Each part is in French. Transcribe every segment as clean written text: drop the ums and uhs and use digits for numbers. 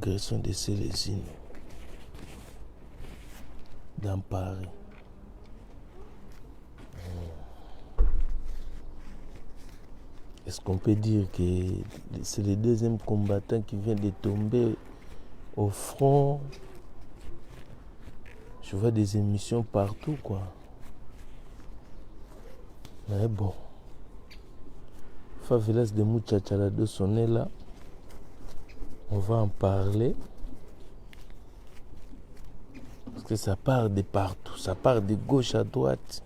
l'agression de Célestine dans Paris. Est-ce qu'on peut dire que c'est le deuxième combattant qui vient de tomber au front? Je vois des émissions partout, quoi. Mais bon. Favelas de Muchachalado sont là. On va en parler. Parce que ça part de partout. Ça part de gauche à droite.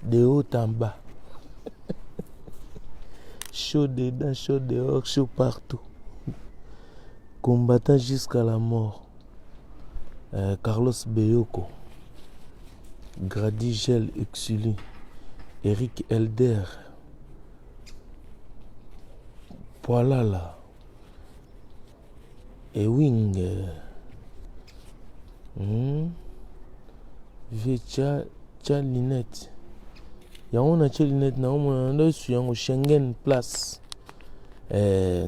De haut en bas. Chaud dedans, chaud dehors, chaud partout. Combattant jusqu'à la mort. Carlos Beyoko. Grady Gel Uxuli. Eric Elder. Poilala. Ewing. Vieux Linette. Il y a une Linette na on sur Schengen Place. C'est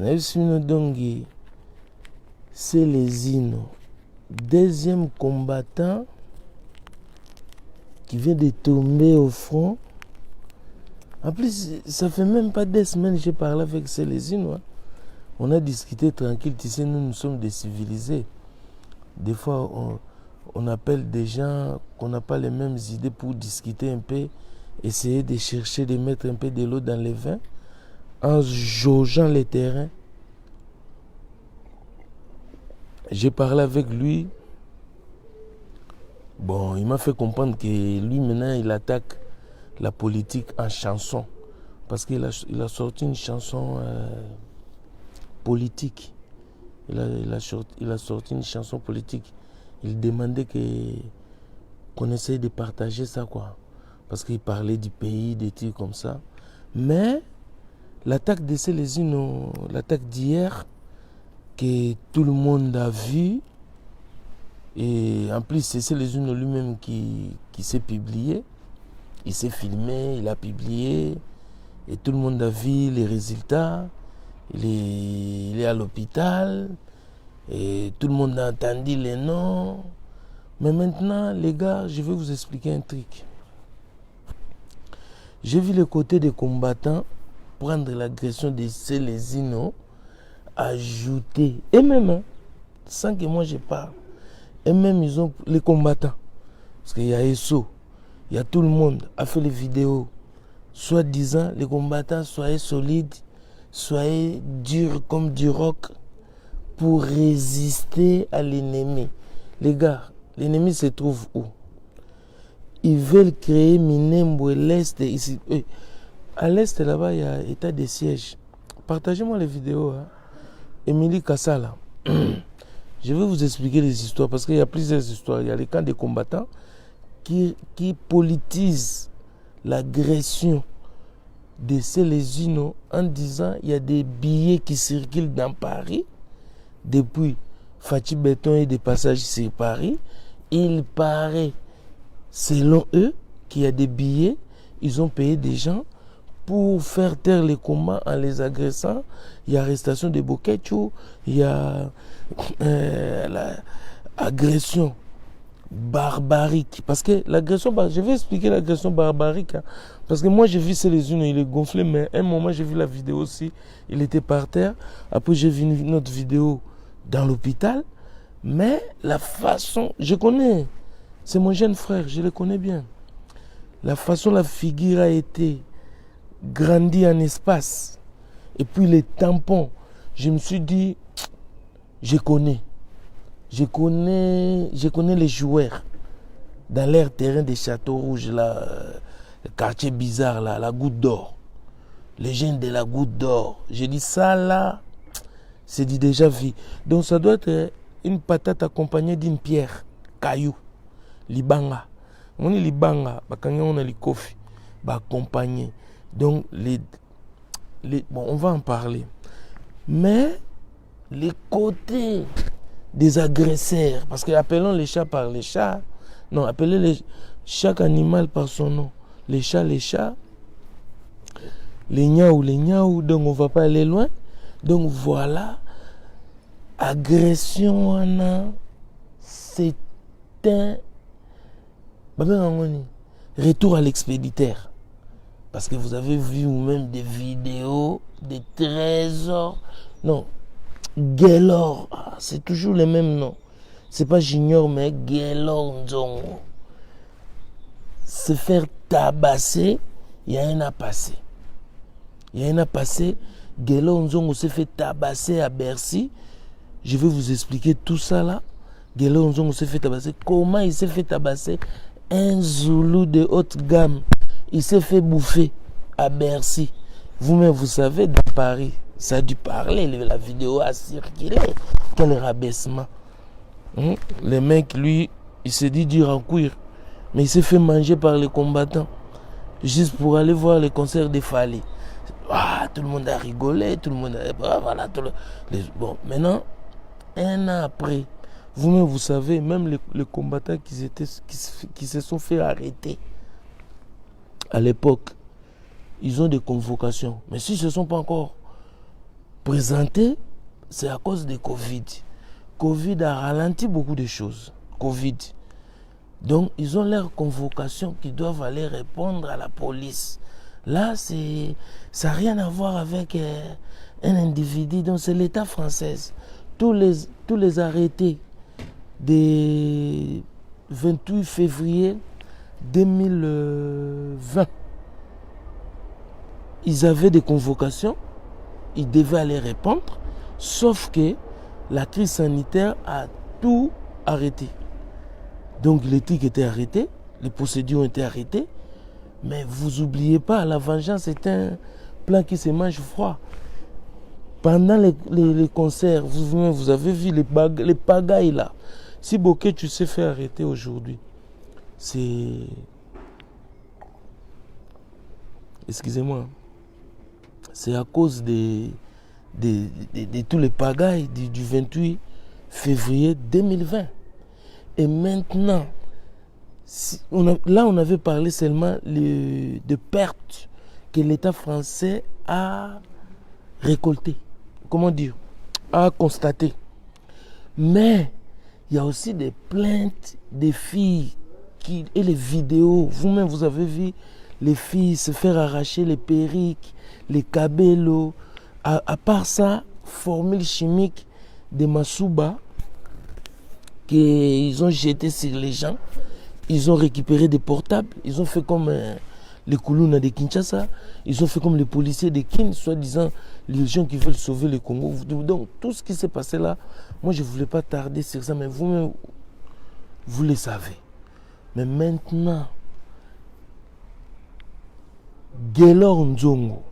les Ino. Deuxième combattant qui vient de tomber au front. En plus, ça fait même pas des semaines que j'ai parlé avec Célestine. Hein. On a discuté tranquille. Tu sais, nous sommes des civilisés. Des fois, on appelle des gens qu'on n'a pas les mêmes idées pour discuter un peu, essayer de chercher, de mettre un peu de l'eau dans les vins, en jaugeant les terrains. J'ai parlé avec lui. Bon, il m'a fait comprendre que lui, maintenant, il attaque la politique en chanson. Parce qu'il a sorti une chanson politique. Il a sorti une chanson politique. Il demandait qu'on essaye de partager ça, quoi. Parce qu'il parlait du pays, des trucs comme ça. Mais l'attaque de Célestine, l'attaque d'hier, que tout le monde a vu, et en plus c'est Célestine lui-même qui s'est publié. Il s'est filmé, il a publié, et tout le monde a vu les résultats. Il est à l'hôpital, et tout le monde a entendu les noms. Mais maintenant, les gars, je vais vous expliquer un truc. J'ai vu le côté des combattants prendre l'agression de Célestine, ajouter, et même, hein, sans que moi je parle, et même ils ont les combattants, parce qu'il y a ESO, il y a tout le monde a fait les vidéos, soi-disant les combattants soyez solides, soyez durs comme du roc pour résister à l'ennemi. Les gars, l'ennemi se trouve où? Ils veulent créer Minembwe, l'Est, ici. À l'Est, là-bas, il y a état de siège. Partagez-moi les vidéos. Hein. Émilie Kassala. Je vais vous expliquer les histoires parce qu'il y a plusieurs histoires. Il y a les camps des combattants qui politisent l'agression de Célestine en disant il y a des billets qui circulent dans Paris depuis Fatih Béton et des passages sur Paris. Il paraît, selon eux, qu'il y a des billets, ils ont payé des gens pour faire taire les combats en les agressant. Il y a arrestation de Boketcho, il y a l'agression barbarique. Parce que l'agression, je vais expliquer l'agression barbarique. Hein, parce que moi j'ai vu Célestine, il est gonflé, mais à un moment j'ai vu la vidéo aussi, il était par terre. Après j'ai vu une autre vidéo dans l'hôpital. Mais la façon, je connais, c'est mon jeune frère, je le connais bien. La façon la figure a été grandie en espace. Et puis les tampons, je me suis dit, je connais les joueurs dans leur terrain des Châteaux Rouges, là, le quartier bizarre, là, la Goutte d'Or. Les jeunes de la Goutte d'Or. J'ai dit ça là, c'est dit déjà vu. Donc ça doit être une patate accompagnée d'une pierre, caillou, libanga. On est libanga, on a les kofi, accompagné. Donc bon, on va en parler. Mais les côtés des agresseurs, parce que appelons les chats par les chats, non, appelez chaque animal par son nom. Les chats, les niaou, donc on ne va pas aller loin. Donc voilà, agression, c'est un retour à l'expéditeur. Parce que vous avez vu vous-même des vidéos, des trésors. Non, Gaylor, c'est toujours les mêmes noms. C'est pas Junior, mais Gaylor Nzongo. Se faire tabasser, il y a un à passer. Il y a un à passer. Gaylor Nzongo s'est fait tabasser à Bercy. Je vais vous expliquer tout ça là. Gaylor Nzongo s'est fait tabasser. Comment il s'est fait tabasser? Un Zoulou de haute gamme. Il s'est fait bouffer à Bercy. Vous-même, vous savez, dans Paris, ça a dû parler. La vidéo a circulé. Quel rabaissement. Le mec, lui, il s'est dit dur en cuir. Mais il s'est fait manger par les combattants. Juste pour aller voir les concerts des Fallait. Tout le monde a rigolé. Tout le monde a... Voilà, bon, maintenant, un an après, vous-même, vous savez, même les combattants qui se sont fait arrêter à l'époque, ils ont des convocations. Mais s'ils ne se sont pas encore présentés, c'est à cause de Covid. Covid a ralenti beaucoup de choses. Covid. Donc, ils ont leurs convocations qui doivent aller répondre à la police. Là, ça n'a rien à voir avec un individu. Donc, c'est l'État français. Tous les arrêtés des 28 février 2020, ils avaient des convocations, ils devaient aller répondre, sauf que la crise sanitaire a tout arrêté. Donc les trucs étaient arrêtés, les procédures ont été arrêtées, mais vous n'oubliez pas, la vengeance est un plat qui se mange froid. Pendant les concerts, vous avez vu les pagailles là. Si Bokeh, tu s'est fait arrêter aujourd'hui, c'est... Excusez-moi. C'est à cause de tous les pagailles du 28 février 2020. Et maintenant, on avait parlé seulement de pertes que l'État français a récoltées. Comment dire? A constatées. Mais il y a aussi des plaintes des filles et les vidéos. Vous-même, vous avez vu les filles se faire arracher les perruques, les cabellos. À part ça, formule chimique de Masuba qu'ils ont jeté sur les gens. Ils ont récupéré des portables. Ils ont fait comme les Koulouna de Kinshasa. Ils ont fait comme les policiers de Kin, soi-disant les gens qui veulent sauver le Congo. Donc tout ce qui s'est passé là, moi je ne voulais pas tarder sur ça, mais vous-même, vous le savez. Mais maintenant, Gaylor Nzongo,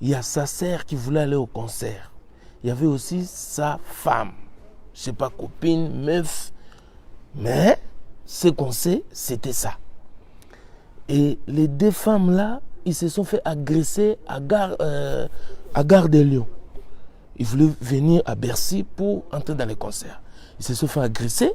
il y a sa sœur qui voulait aller au concert. Il y avait aussi sa femme. Je ne sais pas, copine, meuf. Mais ce qu'on sait, c'était ça. Et les deux femmes-là, ils se sont fait agresser à Gare des Lions. Ils voulaient venir à Bercy pour entrer dans les concerts. Ils se sont fait agresser,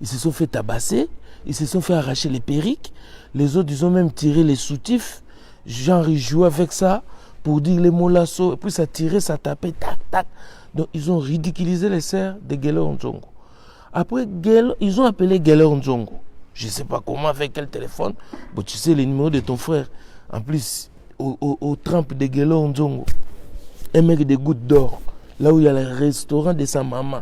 ils se sont fait tabasser, ils se sont fait arracher les perruques. Les autres, ils ont même tiré les soutifs. Genre, ils jouaient avec ça pour dire les mots lasso. Et puis ça tirait, ça tapait, tac, tac. Donc, ils ont ridiculisé les sœurs de Gaylor Nzongo. Après, ils ont appelé Gaylor Nzongo. Je ne sais pas comment, avec quel téléphone. Bon, tu sais le numéro de ton frère. En plus, au trempe de Gaylor Nzongo. Un mec de Gouttes d'Or. Là où il y a le restaurant de sa maman.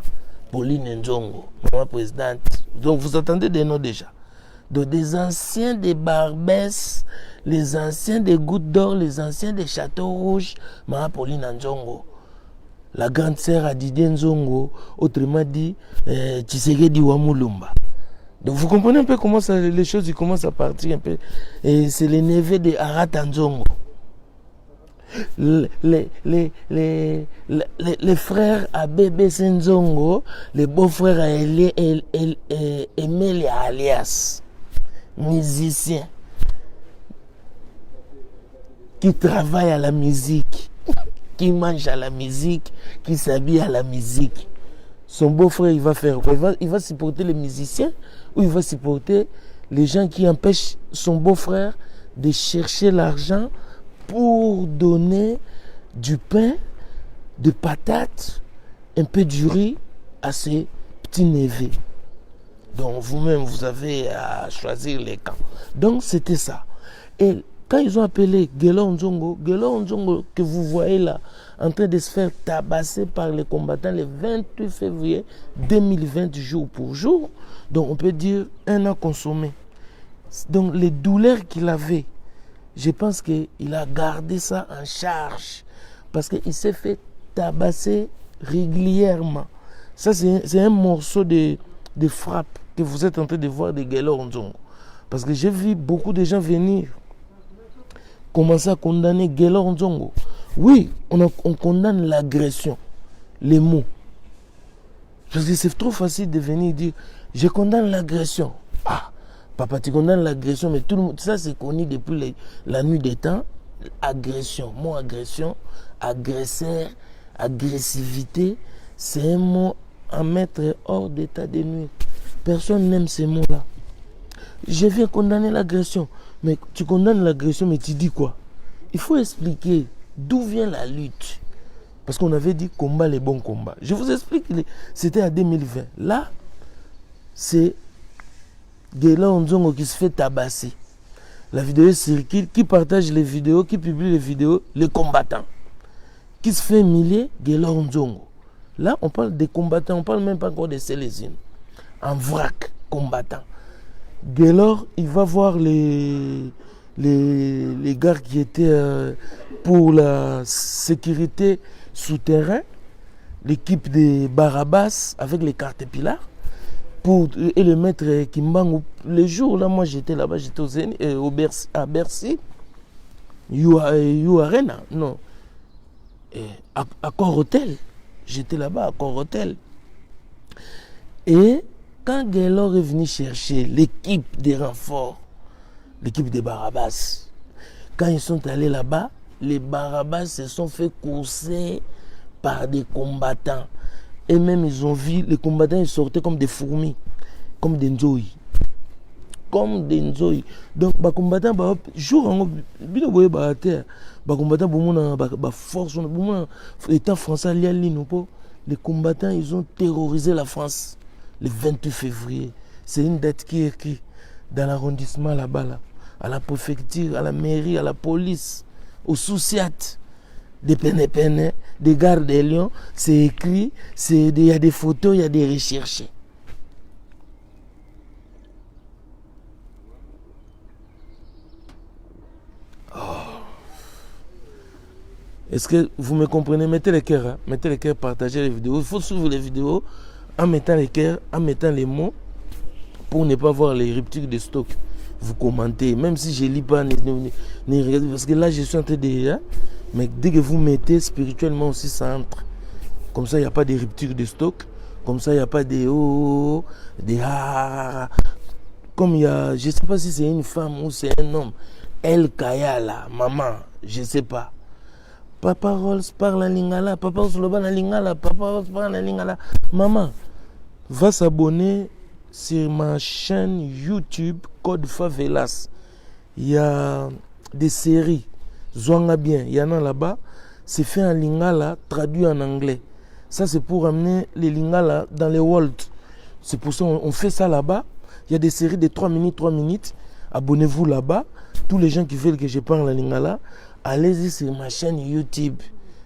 Pauline Nzongo, maman présidente. Donc, vous entendez des noms déjà. Donc, des anciens des Barbès, les anciens des Gouttes d'Or, les anciens des Châteaux Rouges, maman Pauline Nzongo. La grande sœur à Didier Nzongo, autrement dit, Tshisekedi Wamulumba. Donc vous comprenez un peu comment les choses ils commencent à partir un peu. Et c'est les neveux de Arata Nzongo. Les frères à Bébé Nzongo, les beaux-frères à Emile Alias, musicien, qui travaille à la musique. Qui mange à la musique, qui s'habille à la musique. Son beau-frère, il va faire quoi? Il va supporter les musiciens ou il va supporter les gens qui empêchent son beau-frère de chercher l'argent pour donner du pain, de patates un peu du riz à ses petits-neveux. Donc vous-même, vous avez à choisir les camps. Donc c'était ça. Et quand ils ont appelé Gelor Nzongo que vous voyez là, en train de se faire tabasser par les combattants le 28 février 2020, jour pour jour, donc on peut dire un an consommé. Donc les douleurs qu'il avait, je pense qu'il a gardé ça en charge parce qu'il s'est fait tabasser régulièrement. Ça, c'est un morceau de frappe que vous êtes en train de voir de Gelor Nzongo. Parce que j'ai vu beaucoup de gens venir commencer à condamner Gelor Nzongo. Oui, on condamne l'agression, les mots. Parce que c'est trop facile de venir dire je condamne l'agression. Ah, papa, tu condamnes l'agression, mais tout le monde, ça c'est connu depuis la nuit des temps. Agression, mot agression, agresseur, agressivité, c'est un mot à mettre hors d'état de nuire. Personne n'aime ces mots-là. Je viens condamner l'agression. Mais tu condamnes l'agression, mais tu dis quoi? Il faut expliquer d'où vient la lutte. Parce qu'on avait dit combat les bons combats. Je vous explique, c'était en 2020. Là, c'est Gelor Nzongo qui se fait tabasser. La vidéo circule, qui partage les vidéos, qui publie les vidéos, les combattants. Qui se fait humilier, Gelor Nzongo. Là, on parle des combattants, on ne parle même pas encore des Célésines. En vrac, combattant. Gelor, il va voir les gars qui étaient pour la sécurité souterraine, l'équipe de Barabas avec les cartes pilars, et le maître Kimbangu. Le jour là, moi j'étais là-bas, j'étais à Bercy, You Arena, non, Accor Hotel. J'étais là-bas à Accor Hotel. Et quand Gelor est venu chercher l'équipe des renforts, l'équipe des Barabas, quand ils sont allés là-bas, les Barabas se sont fait courser par des combattants. Et même ils ont vu, les combattants ils sortaient comme des fourmis, comme des nzoi. Comme des nzoi. Donc, les combattants, jour en jour, les combattants, force, l'État français, les combattants, ils ont terrorisé la France le 28 février. C'est une date qui est écrite dans l'arrondissement là-bas, là, à la préfecture, à la mairie, à la police, au Souciat, des Pénépénés, des gardes des Lions. C'est écrit, il y a des photos, il y a des recherches. Est-ce que vous me comprenez? Mettez les cœurs, hein? Mettez les cœurs, partagez les vidéos. Il faut suivre les vidéos en mettant les cœurs, en mettant les mots pour ne pas voir les ruptures de stock. Vous commentez, même si je ne lis pas, ne regardez, parce que là je suis en train de... Hein? Mais dès que vous mettez spirituellement aussi, ça entre. Comme ça, il n'y a pas de rupture de stock. Comme ça, il n'y a pas de... Oh, de... Ah. Comme il y a... Je ne sais pas si c'est une femme ou c'est un homme. El Kaya là, maman, je ne sais pas. Papa Rolls parle en lingala, papa Rolls parle en lingala, papa Rolls parle en lingala. Maman, va s'abonner sur ma chaîne YouTube Code Favelas. Il y a des séries, Zwanga bien, il y en a là-bas. C'est fait en lingala, traduit en anglais. Ça, c'est pour amener les lingala dans les world. C'est pour ça qu'on fait ça là-bas. Il y a des séries de 3 minutes, 3 minutes. Abonnez-vous là-bas. Tous les gens qui veulent que je parle en lingala, allez-y sur ma chaîne YouTube.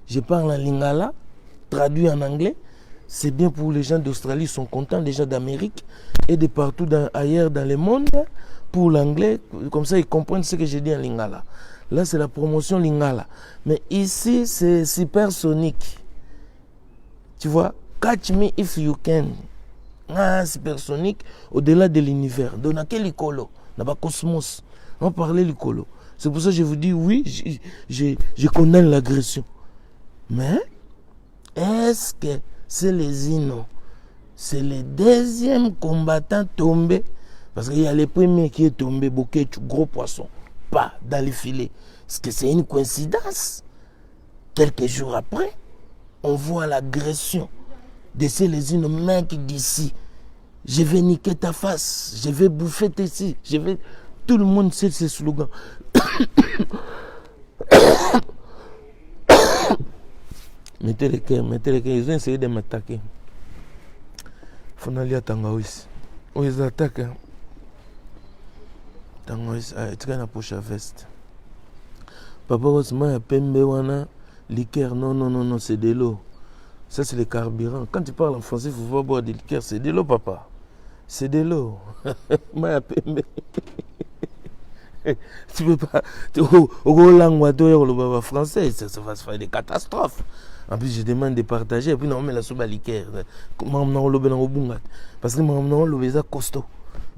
Je parle en lingala, traduit en anglais. C'est bien pour les gens d'Australie, ils sont contents, les gens d'Amérique et de partout ailleurs dans le monde. Pour l'anglais, comme ça ils comprennent ce que j'ai dit en lingala. Là, c'est la promotion lingala. Mais ici, c'est supersonique. Tu vois, catch me if you can. Ah, supersonique, au-delà de l'univers. Donc, dans quel écolo? Dans le cosmos. On parlait du colo. C'est pour ça que je vous dis, oui, je condamne l'agression. Mais, est-ce que c'est les Inos? C'est le deuxième combattant tombé. Parce qu'il y a le premier qui est tombé, Boké, gros poisson. Pas dans les filets. Est-ce que c'est une coïncidence? Quelques jours après, on voit l'agression de ces les Inos, mec d'ici. Je vais niquer ta face. Je vais bouffer tes ici. Je vais... Tout le monde sait ces slogans. Mettez les cœurs. Ils ont essayé de m'attaquer. Fonalia Tangaouis. Oh, ils attaquent. Hein. Tangaouis, tu as une poche à veste. Papa, Osman, il y a Pembe, Wana, liqueur. Non, c'est de l'eau. Ça, c'est le carburant. Quand tu parles en français, il faut pas boire de liqueur. C'est de l'eau, papa. C'est de l'eau. Moi, il y a Pembe. Tu peux pas. Au langue français, ça va se faire des catastrophes. En plus, je demande de partager. Et puis, non, mais la soupe à liqueur. Parce que mon est costaud.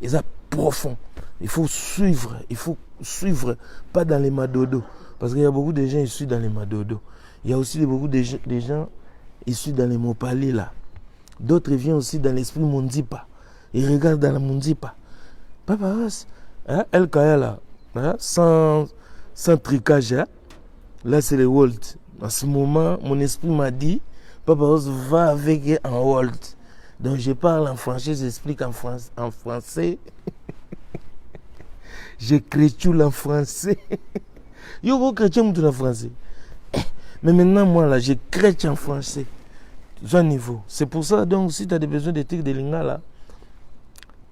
Il est profond. Il faut suivre. Pas dans les madodos. Parce qu'il y a beaucoup de gens issus dans les madodos. Il y a aussi beaucoup de gens issus dans les mopali là. D'autres viennent aussi dans l'esprit mondipa. Ils regardent dans la mondipa. Papa, hein, El Kaya là. Hein, sans tricage, hein? Là c'est le Walt. En ce moment, mon esprit m'a dit, Papa Rose va avec en Walt. Donc je parle en français, j'explique en français. J'écris en français. Yo, vous chrétien en français. Mais maintenant, moi là, j'écris en français. J'ai un niveau. C'est pour ça, donc, si tu as des besoins de trucs de lingala,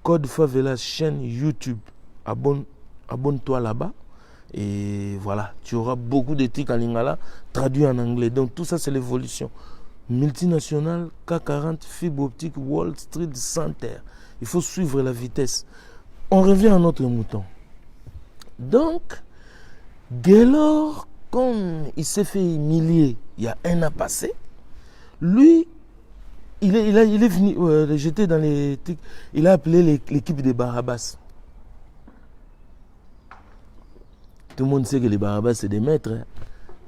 Code Favela, chaîne YouTube, abonne-toi là-bas. Et voilà, tu auras beaucoup de trucs en lingala traduits en anglais. Donc tout ça, c'est l'évolution. Multinationale, K40, fibre optique, Wall Street Center. Il faut suivre la vitesse. On revient à notre mouton. Donc, Gaylor, comme il s'est fait humilier il y a un an passé, lui, il est venu, j'étais dans les trucs, il a appelé l'équipe de Barabas. Tout le monde sait que les Barabas, c'est des maîtres. Hein.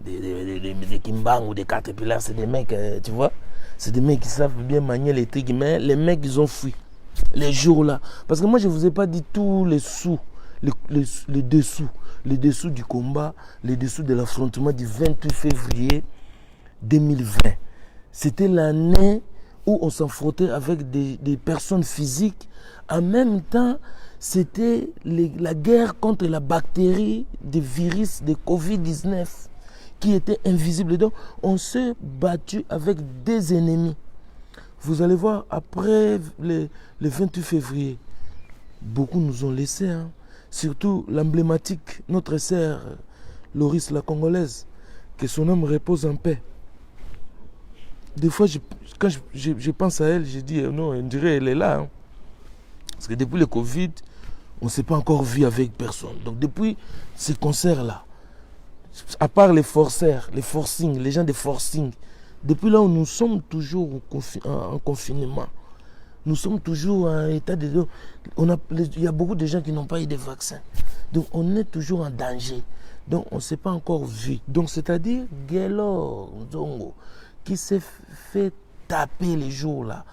Des Kimbang ou des Caterpillars, c'est des mecs, tu vois. C'est des mecs qui savent bien manier les trucs. Mais les mecs, ils ont fui. Les jours-là. Parce que moi, je ne vous ai pas dit tous les sous, les dessous. Les dessous du combat, les dessous de l'affrontement du 28 février 2020. C'était l'année où on s'affrontait avec des personnes physiques. En même temps, c'était la guerre contre la bactérie des virus de Covid-19 qui était invisible. Donc, on s'est battu avec des ennemis. Vous allez voir, après le 28 février, beaucoup nous ont laissés. Hein. Surtout l'emblématique, notre sœur, Loris la Congolaise, que son âme repose en paix. Des fois, quand je pense à elle, je dis, non, on dirait qu'elle est là. Hein. Parce que depuis le Covid, on ne s'est pas encore vu avec personne. Donc depuis ces concerts-là, à part les forceurs, les forcing, les gens de forcing, depuis là où nous sommes toujours en confinement, nous sommes toujours en état de... Il y a beaucoup de gens qui n'ont pas eu de vaccin. Donc on est toujours en danger. Donc on ne s'est pas encore vu. Donc c'est-à-dire Gaylor Nzongo, qui s'est fait taper les jours là,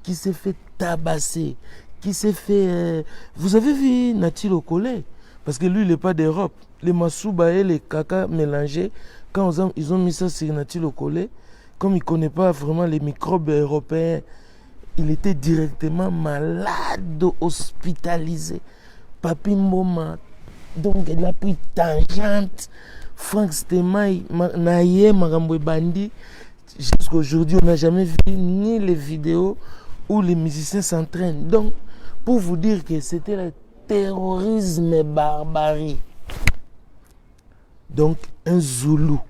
qui s'est fait tabasser, qui s'est fait... Vous avez vu Nati Lokole? Parce que lui, il n'est pas d'Europe. Les Masouba et les caca mélangés, quand ils ont mis ça sur Nati Lokole, comme il ne connaît pas vraiment les microbes européens, il était directement malade, hospitalisé. Papi Mboma, donc il a pris tangente. Frank Stemai, Naye, Maramboué Bandi. Jusqu'à aujourd'hui, on n'a jamais vu ni les vidéos où les musiciens s'entraînent. Donc, pour vous dire que c'était le terrorisme et barbarie. Donc, un Zoulou,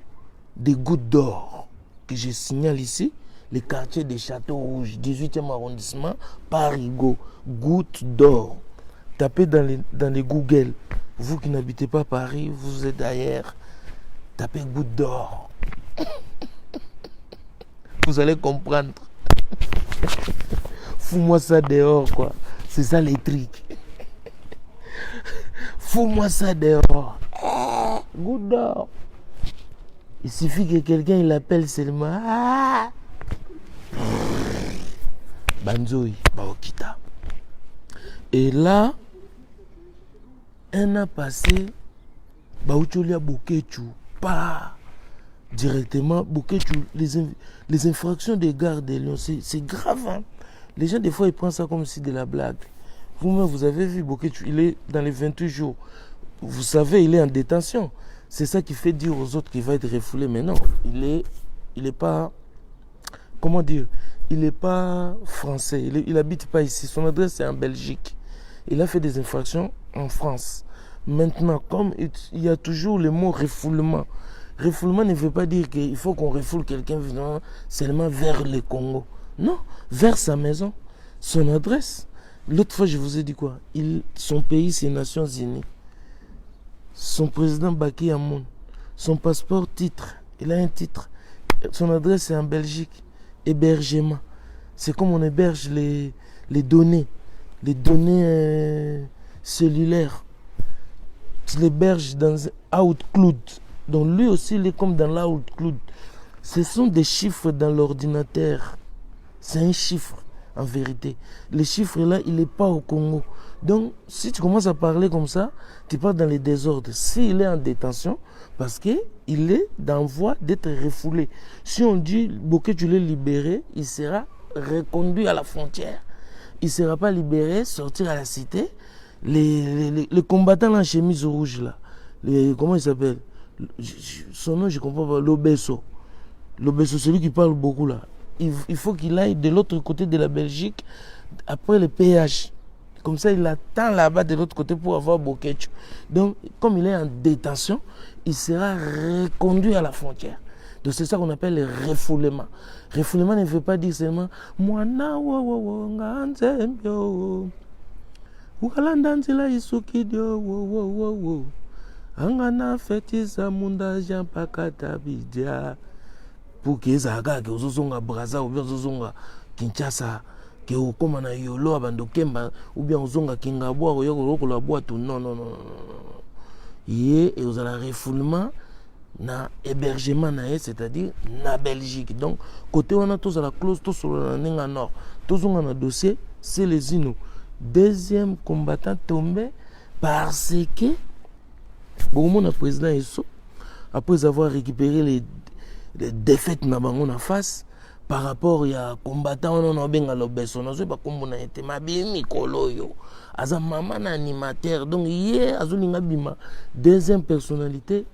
des gouttes d'or, que je signale ici, les quartiers des Châteaux Rouges, 18e arrondissement, Parigo, gouttes d'or. Tapez dans les Google. Vous qui n'habitez pas Paris, vous êtes ailleurs, tapez gouttes d'or. Vous allez comprendre. Fous-moi ça dehors, quoi. C'est ça les trucs. Fous-moi ça dehors. Goutte d'or. Il suffit que quelqu'un il appelle seulement. Banzoi, Baokita. Et là, un an passé, Baoucholia Bokechu, pas directement, Bokechu, les infractions des gardes de Lyon, c'est grave. Hein? Les gens, des fois, ils prennent ça comme si de la blague. Vous-même, vous avez vu Bokechu, il est dans les 28 jours. Vous savez, il est en détention. C'est ça qui fait dire aux autres qu'il va être refoulé. Mais non, il est pas comment dire, il n'est pas français, il habite pas ici. Son adresse est en Belgique. Il a fait des infractions en France. Maintenant, comme il y a toujours le mot refoulement. Refoulement ne veut pas dire qu'il faut qu'on refoule quelqu'un seulement vers le Congo. Non, vers sa maison, son adresse. L'autre fois, je vous ai dit quoi? Son pays, c'est les Nations Unies. Son président Baki Hamoun. Son passeport, titre. Il a un titre. Son adresse est en Belgique. Hébergement. C'est comme on héberge les données. Les données cellulaires. Tu l'héberges dans Outcloud. Donc lui aussi, il est comme dans l'Outcloud. Ce sont des chiffres dans l'ordinateur. C'est un chiffre, en vérité. Le chiffre là, il n'est pas au Congo. Donc, si tu commences à parler comme ça, tu pars dans les désordres. S'il est en détention, parce qu'il est dans voie d'être refoulé. Si on dit que tu l'es libéré, il sera reconduit à la frontière. Il ne sera pas libéré, sortir à la cité. Les combattants là, en chemise rouge, là, comment il s'appelle? Son nom, je ne comprends pas. L'Obesso. L'Obesso, celui qui parle beaucoup là. Il faut qu'il aille de l'autre côté de la Belgique, après le péage. Comme ça, il attend là-bas de l'autre côté pour avoir Bokecho. Donc, comme il est en détention, il sera reconduit à la frontière. Donc, c'est ça qu'on appelle le refoulement. Refoulement ne veut pas dire seulement « Mwana wo nganzembyo ukalandanzila isukidio wo angana fetisa munda Jean pakata bidia » pour que ça aille aux Ozonga Braza ou bien aux Ozonga Kinshasa, que au comme na yolo abando kemba ou bien aux Ozonga Kingabwa ou yoko la boîte non. Et aux ala refoulement na hébergement na c'est-à-dire na Belgique. Donc côté on a tous à la clause tous sur la ninga nord. Tous on a un dossier, c'est les Inuits. Deuxième combattant tombé parce que bon mon président Esso après avoir récupéré les défaites na bango na face par rapport ya combattant on a benga lobeso na zo ba kombo na ete mabi mikolo yo aza mama na animateur donc hier azolinga bima deuxième personnalité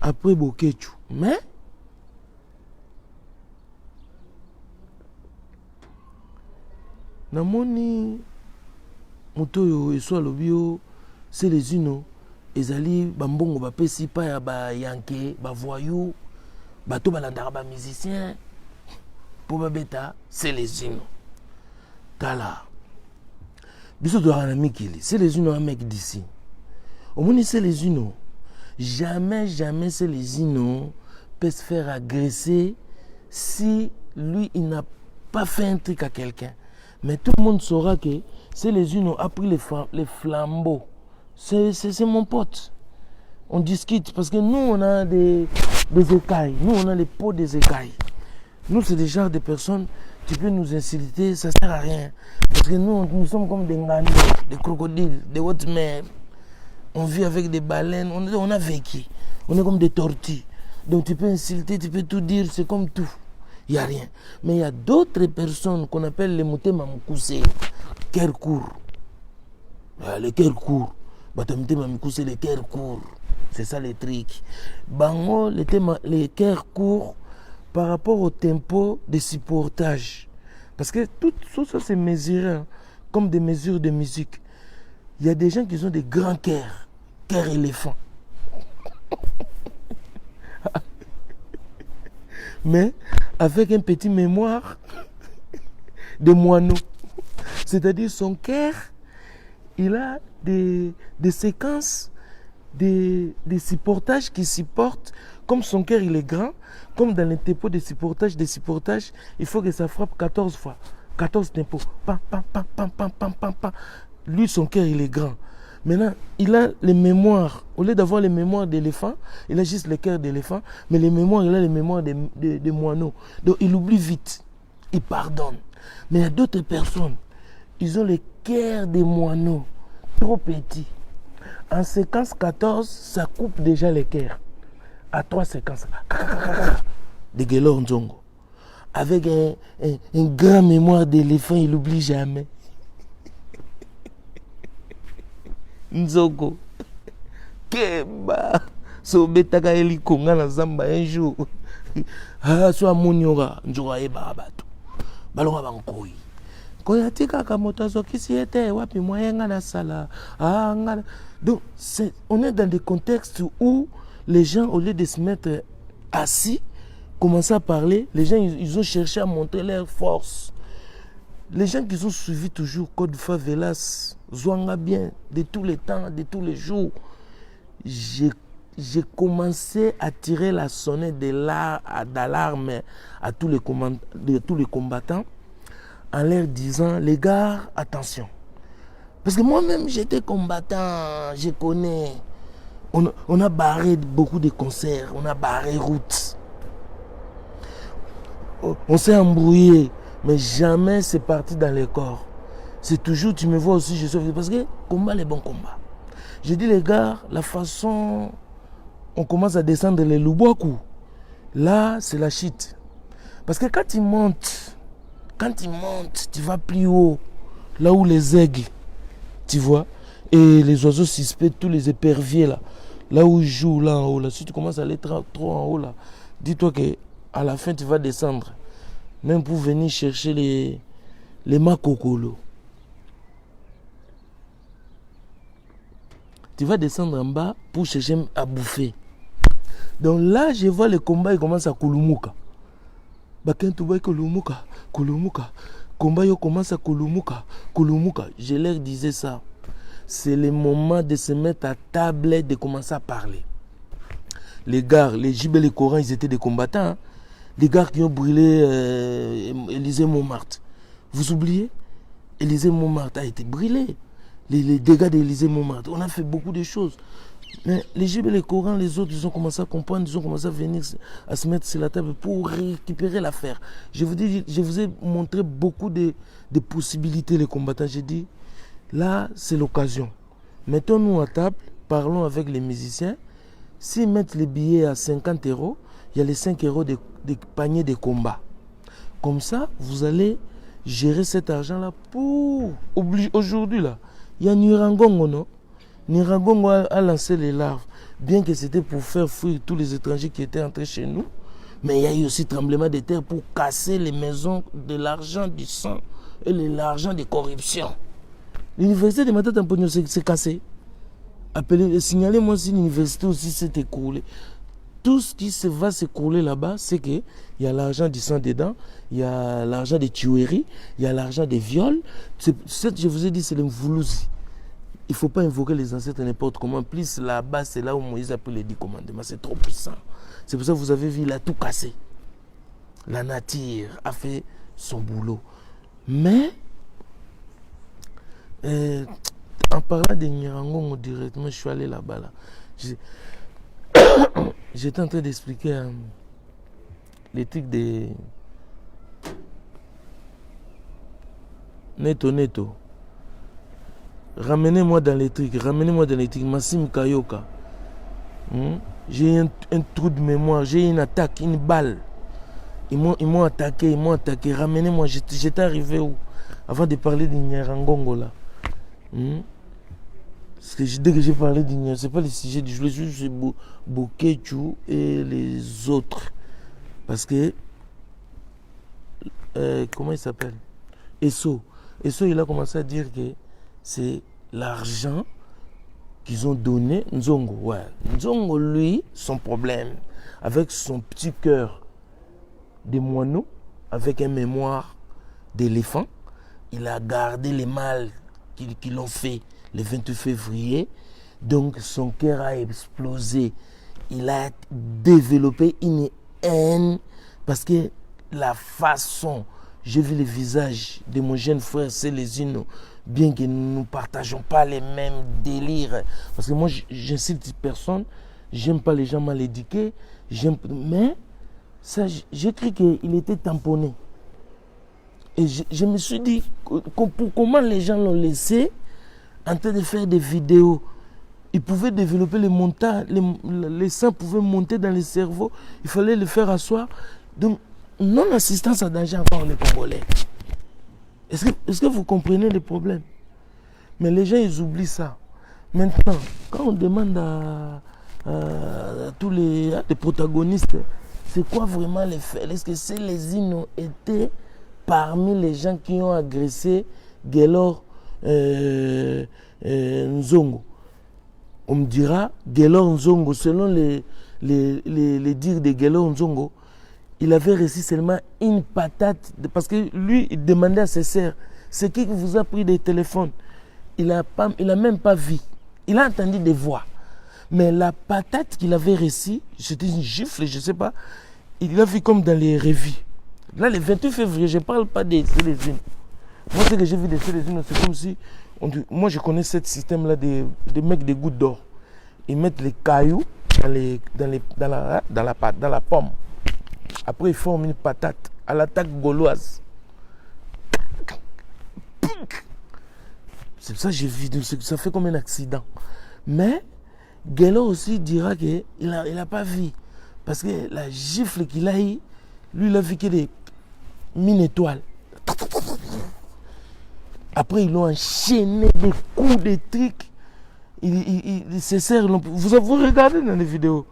après Bokechu mais namoni moto yo eso lobio c'est les uno ezali bambongo ba pesi pa ya ba yanke ba voyou bato balandaka ba musicien pour babeta c'est les uno tala biso to ana mikili c'est les uno un mec d'ici au moins c'est les uno jamais c'est les uno peut se faire agresser si lui il n'a pas fait un truc à quelqu'un mais tout le monde saura que c'est les uno a pris les flambeaux c'est mon pote. On discute parce que nous on a des écailles, nous on a les peaux des écailles. Nous c'est des genres de personnes, tu peux nous insulter, ça sert à rien. Parce que nous sommes comme des ngani, des crocodiles, des hautes mers. On vit avec des baleines, on a vécu. On est comme des tortues. Donc tu peux insulter, tu peux tout dire, c'est comme tout. Il n'y a rien. Mais il y a d'autres personnes qu'on appelle les motema mukuse, cœur court. Les cœurs courts. C'est les cœurs courts. C'est ça les trucs. Bango, les cœurs courts par rapport au tempo de supportage. Parce que tout ça, c'est mesuré hein, comme des mesures de musique. Il y a des gens qui ont des grands cœurs. Cœur éléphant. Mais avec un petit mémoire de moineau. C'est-à-dire son cœur, il a des séquences, des supportages qui supportent, comme son cœur il est grand, comme dans les tempos des supportages, il faut que ça frappe 14 fois, 14 tempos. Pam, pam, pam, pam, pam, pam, pam, pam. Lui, son cœur il est grand. Maintenant, il a les mémoires. Au lieu d'avoir les mémoires d'éléphant, il a juste le cœur d'éléphant, mais les mémoires, il a les mémoires de moineaux. Donc il oublie vite, il pardonne. Mais il y a d'autres personnes, ils ont les cœurs des moineaux, trop petits. En séquence 14, ça coupe déjà les cœurs. À 3 séquences. De Guélor Nzongo. Avec un grand mémoire d'éléphant, il n'oublie jamais. Nzongo. Keba. Sobetaka eli konga na zamba un jour. Ah, so amoniora. Nzongo eba bato. balonga bankoi koyatika kamotazo kisi ete wapi moyen ngana sala ngana. Donc on est dans des contextes où les gens, au lieu de se mettre assis, commencer à parler, les gens ils ont cherché à montrer leur force. Les gens qui ont suivi toujours Code Favelas, Zwanga bien, de tous les temps, de tous les jours, j'ai commencé à tirer la sonnette d'alarme à tous les combattants en leur disant, les gars, attention. Parce que moi-même, j'étais combattant, je connais. On a barré beaucoup de concerts, on a barré route. On s'est embrouillé. Mais jamais c'est parti dans les corps. C'est toujours, tu me vois aussi, je suis... Parce que combat, les bons combats. Je dis les gars, la façon, on commence à descendre les Luboku. Là, c'est la shit. Parce que quand tu montes, tu vas plus haut. Là où les aigues, tu vois. Et les oiseaux suspects, tous les éperviers là. Là où ils jouent, là en haut. Là, si tu commences à aller trop en haut là, dis-toi qu'à la fin, tu vas descendre. Même pour venir chercher les makokolo. Tu vas descendre en bas pour chercher à bouffer. Donc là, je vois le combat, il commence à kulumuka. Bakentuba kulumuka, kulumuka. Combat, il commence à kulumuka, kulumuka. Je leur disais ça. C'est le moment de se mettre à table et de commencer à parler. Les gars, les Jibes et les Corans, ils étaient des combattants. Hein. Les gars qui ont brûlé Élysée Montmartre. Vous oubliez? Élysée Montmartre a été brûlé. Les dégâts d'Élysée Montmartre. On a fait beaucoup de choses. Mais les Jibes et les Corans, les autres, ils ont commencé à comprendre, ils ont commencé à venir, à se mettre sur la table pour récupérer l'affaire. Je vous ai montré beaucoup de possibilités, les combattants. J'ai dit, là, c'est l'occasion. Mettons-nous à table, parlons avec les musiciens. S'ils mettent les billets à 50 €, il y a les 5 € des paniers de combat. Comme ça, vous allez gérer cet argent-là pour... Aujourd'hui, là, il y a Nirangongo, non? Nirangongo a lancé les larves, bien que c'était pour faire fuir tous les étrangers qui étaient entrés chez nous. Mais il y a eu aussi tremblement de terre pour casser les maisons de l'argent du sang et l'argent de corruption. L'université de Matata Mpogno s'est cassée. Signalez-moi si l'université aussi s'est écroulée. Tout ce qui va s'écrouler là-bas, c'est qu'il y a l'argent du sang dedans, il y a l'argent des tueries, il y a l'argent des viols. Je vous ai dit, c'est le Mvoulouzi. Il ne faut pas invoquer les ancêtres n'importe comment. Plus là-bas, c'est là où Moïse a pris les 10 commandements. C'est trop puissant. C'est pour ça que vous avez vu, il a tout cassé. La nature a fait son boulot. Mais, en parlant de Nirangongo directement, je suis allé là-bas. Là. J'étais en train d'expliquer les trucs de Neto. Ramenez-moi dans les trucs. Massim Kayoka. J'ai un trou de mémoire. J'ai une attaque, une balle. Ils m'ont attaqué. Ramenez-moi. J'étais arrivé où? Avant de parler de Nirangongo là. Parce que dès que j'ai parlé d'Ignan, ce n'est pas le sujet du jeu, le sujet c'est Bokechu et les autres. Parce que, comment il s'appelle? Esso, il a commencé à dire que c'est l'argent qu'ils ont donné. Nzongo, ouais. Nzongo, lui, son problème, avec son petit cœur de moineau, avec un mémoire d'éléphant, il a gardé les mâles qui l'ont fait le 28 février, donc son cœur a explosé. Il a développé une haine parce que la façon, j'ai vu le visage de mon jeune frère Célésino, bien que nous ne partageons pas les mêmes délires. Parce que moi, j'insulte personne, j'aime pas les gens mal éduqués, mais ça, j'ai cru qu'il était tamponné. Et je me suis dit, comment les gens l'ont laissé en train de faire des vidéos. Ils pouvaient développer les montagnes, les seins pouvaient monter dans le cerveau, il fallait le faire asseoir. Donc, non-assistance à danger encore les Congolais. Est-ce que vous comprenez les problèmes? Mais les gens, ils oublient ça. Maintenant, quand on demande à tous les protagonistes, c'est quoi vraiment les faits? Est-ce que ces les hymnes étaient parmi les gens qui ont agressé Gaylor Nzongo. On me dira, Gaylor Nzongo, selon les dires de Gaylor Nzongo, il avait reçu seulement une patate, parce que lui, il demandait à ses sœurs, c'est qui vous a pris des téléphones? Il n'a même pas vu. Il a entendu des voix. Mais la patate qu'il avait reçue, c'était une gifle, je ne sais pas, il l'a vu comme dans les revues. Là, le 28 février, je ne parle pas des Célésines. Moi, ce que j'ai vu des Célésines, c'est comme si... moi, je connais ce système-là des mecs des gouttes d'or. Ils mettent les cailloux dans la pomme. Après, ils forment une patate à l'attaque gauloise. C'est ça que j'ai vu. Ça fait comme un accident. Mais, Gaylor aussi dira qu'il n'a pas vu. Parce que la gifle qu'il a eu, lui, il a vu que des mine étoiles. Après, ils l'ont enchaîné des coups, des trucs. Ses sœurs l'ont... Vous regardez dans les vidéos.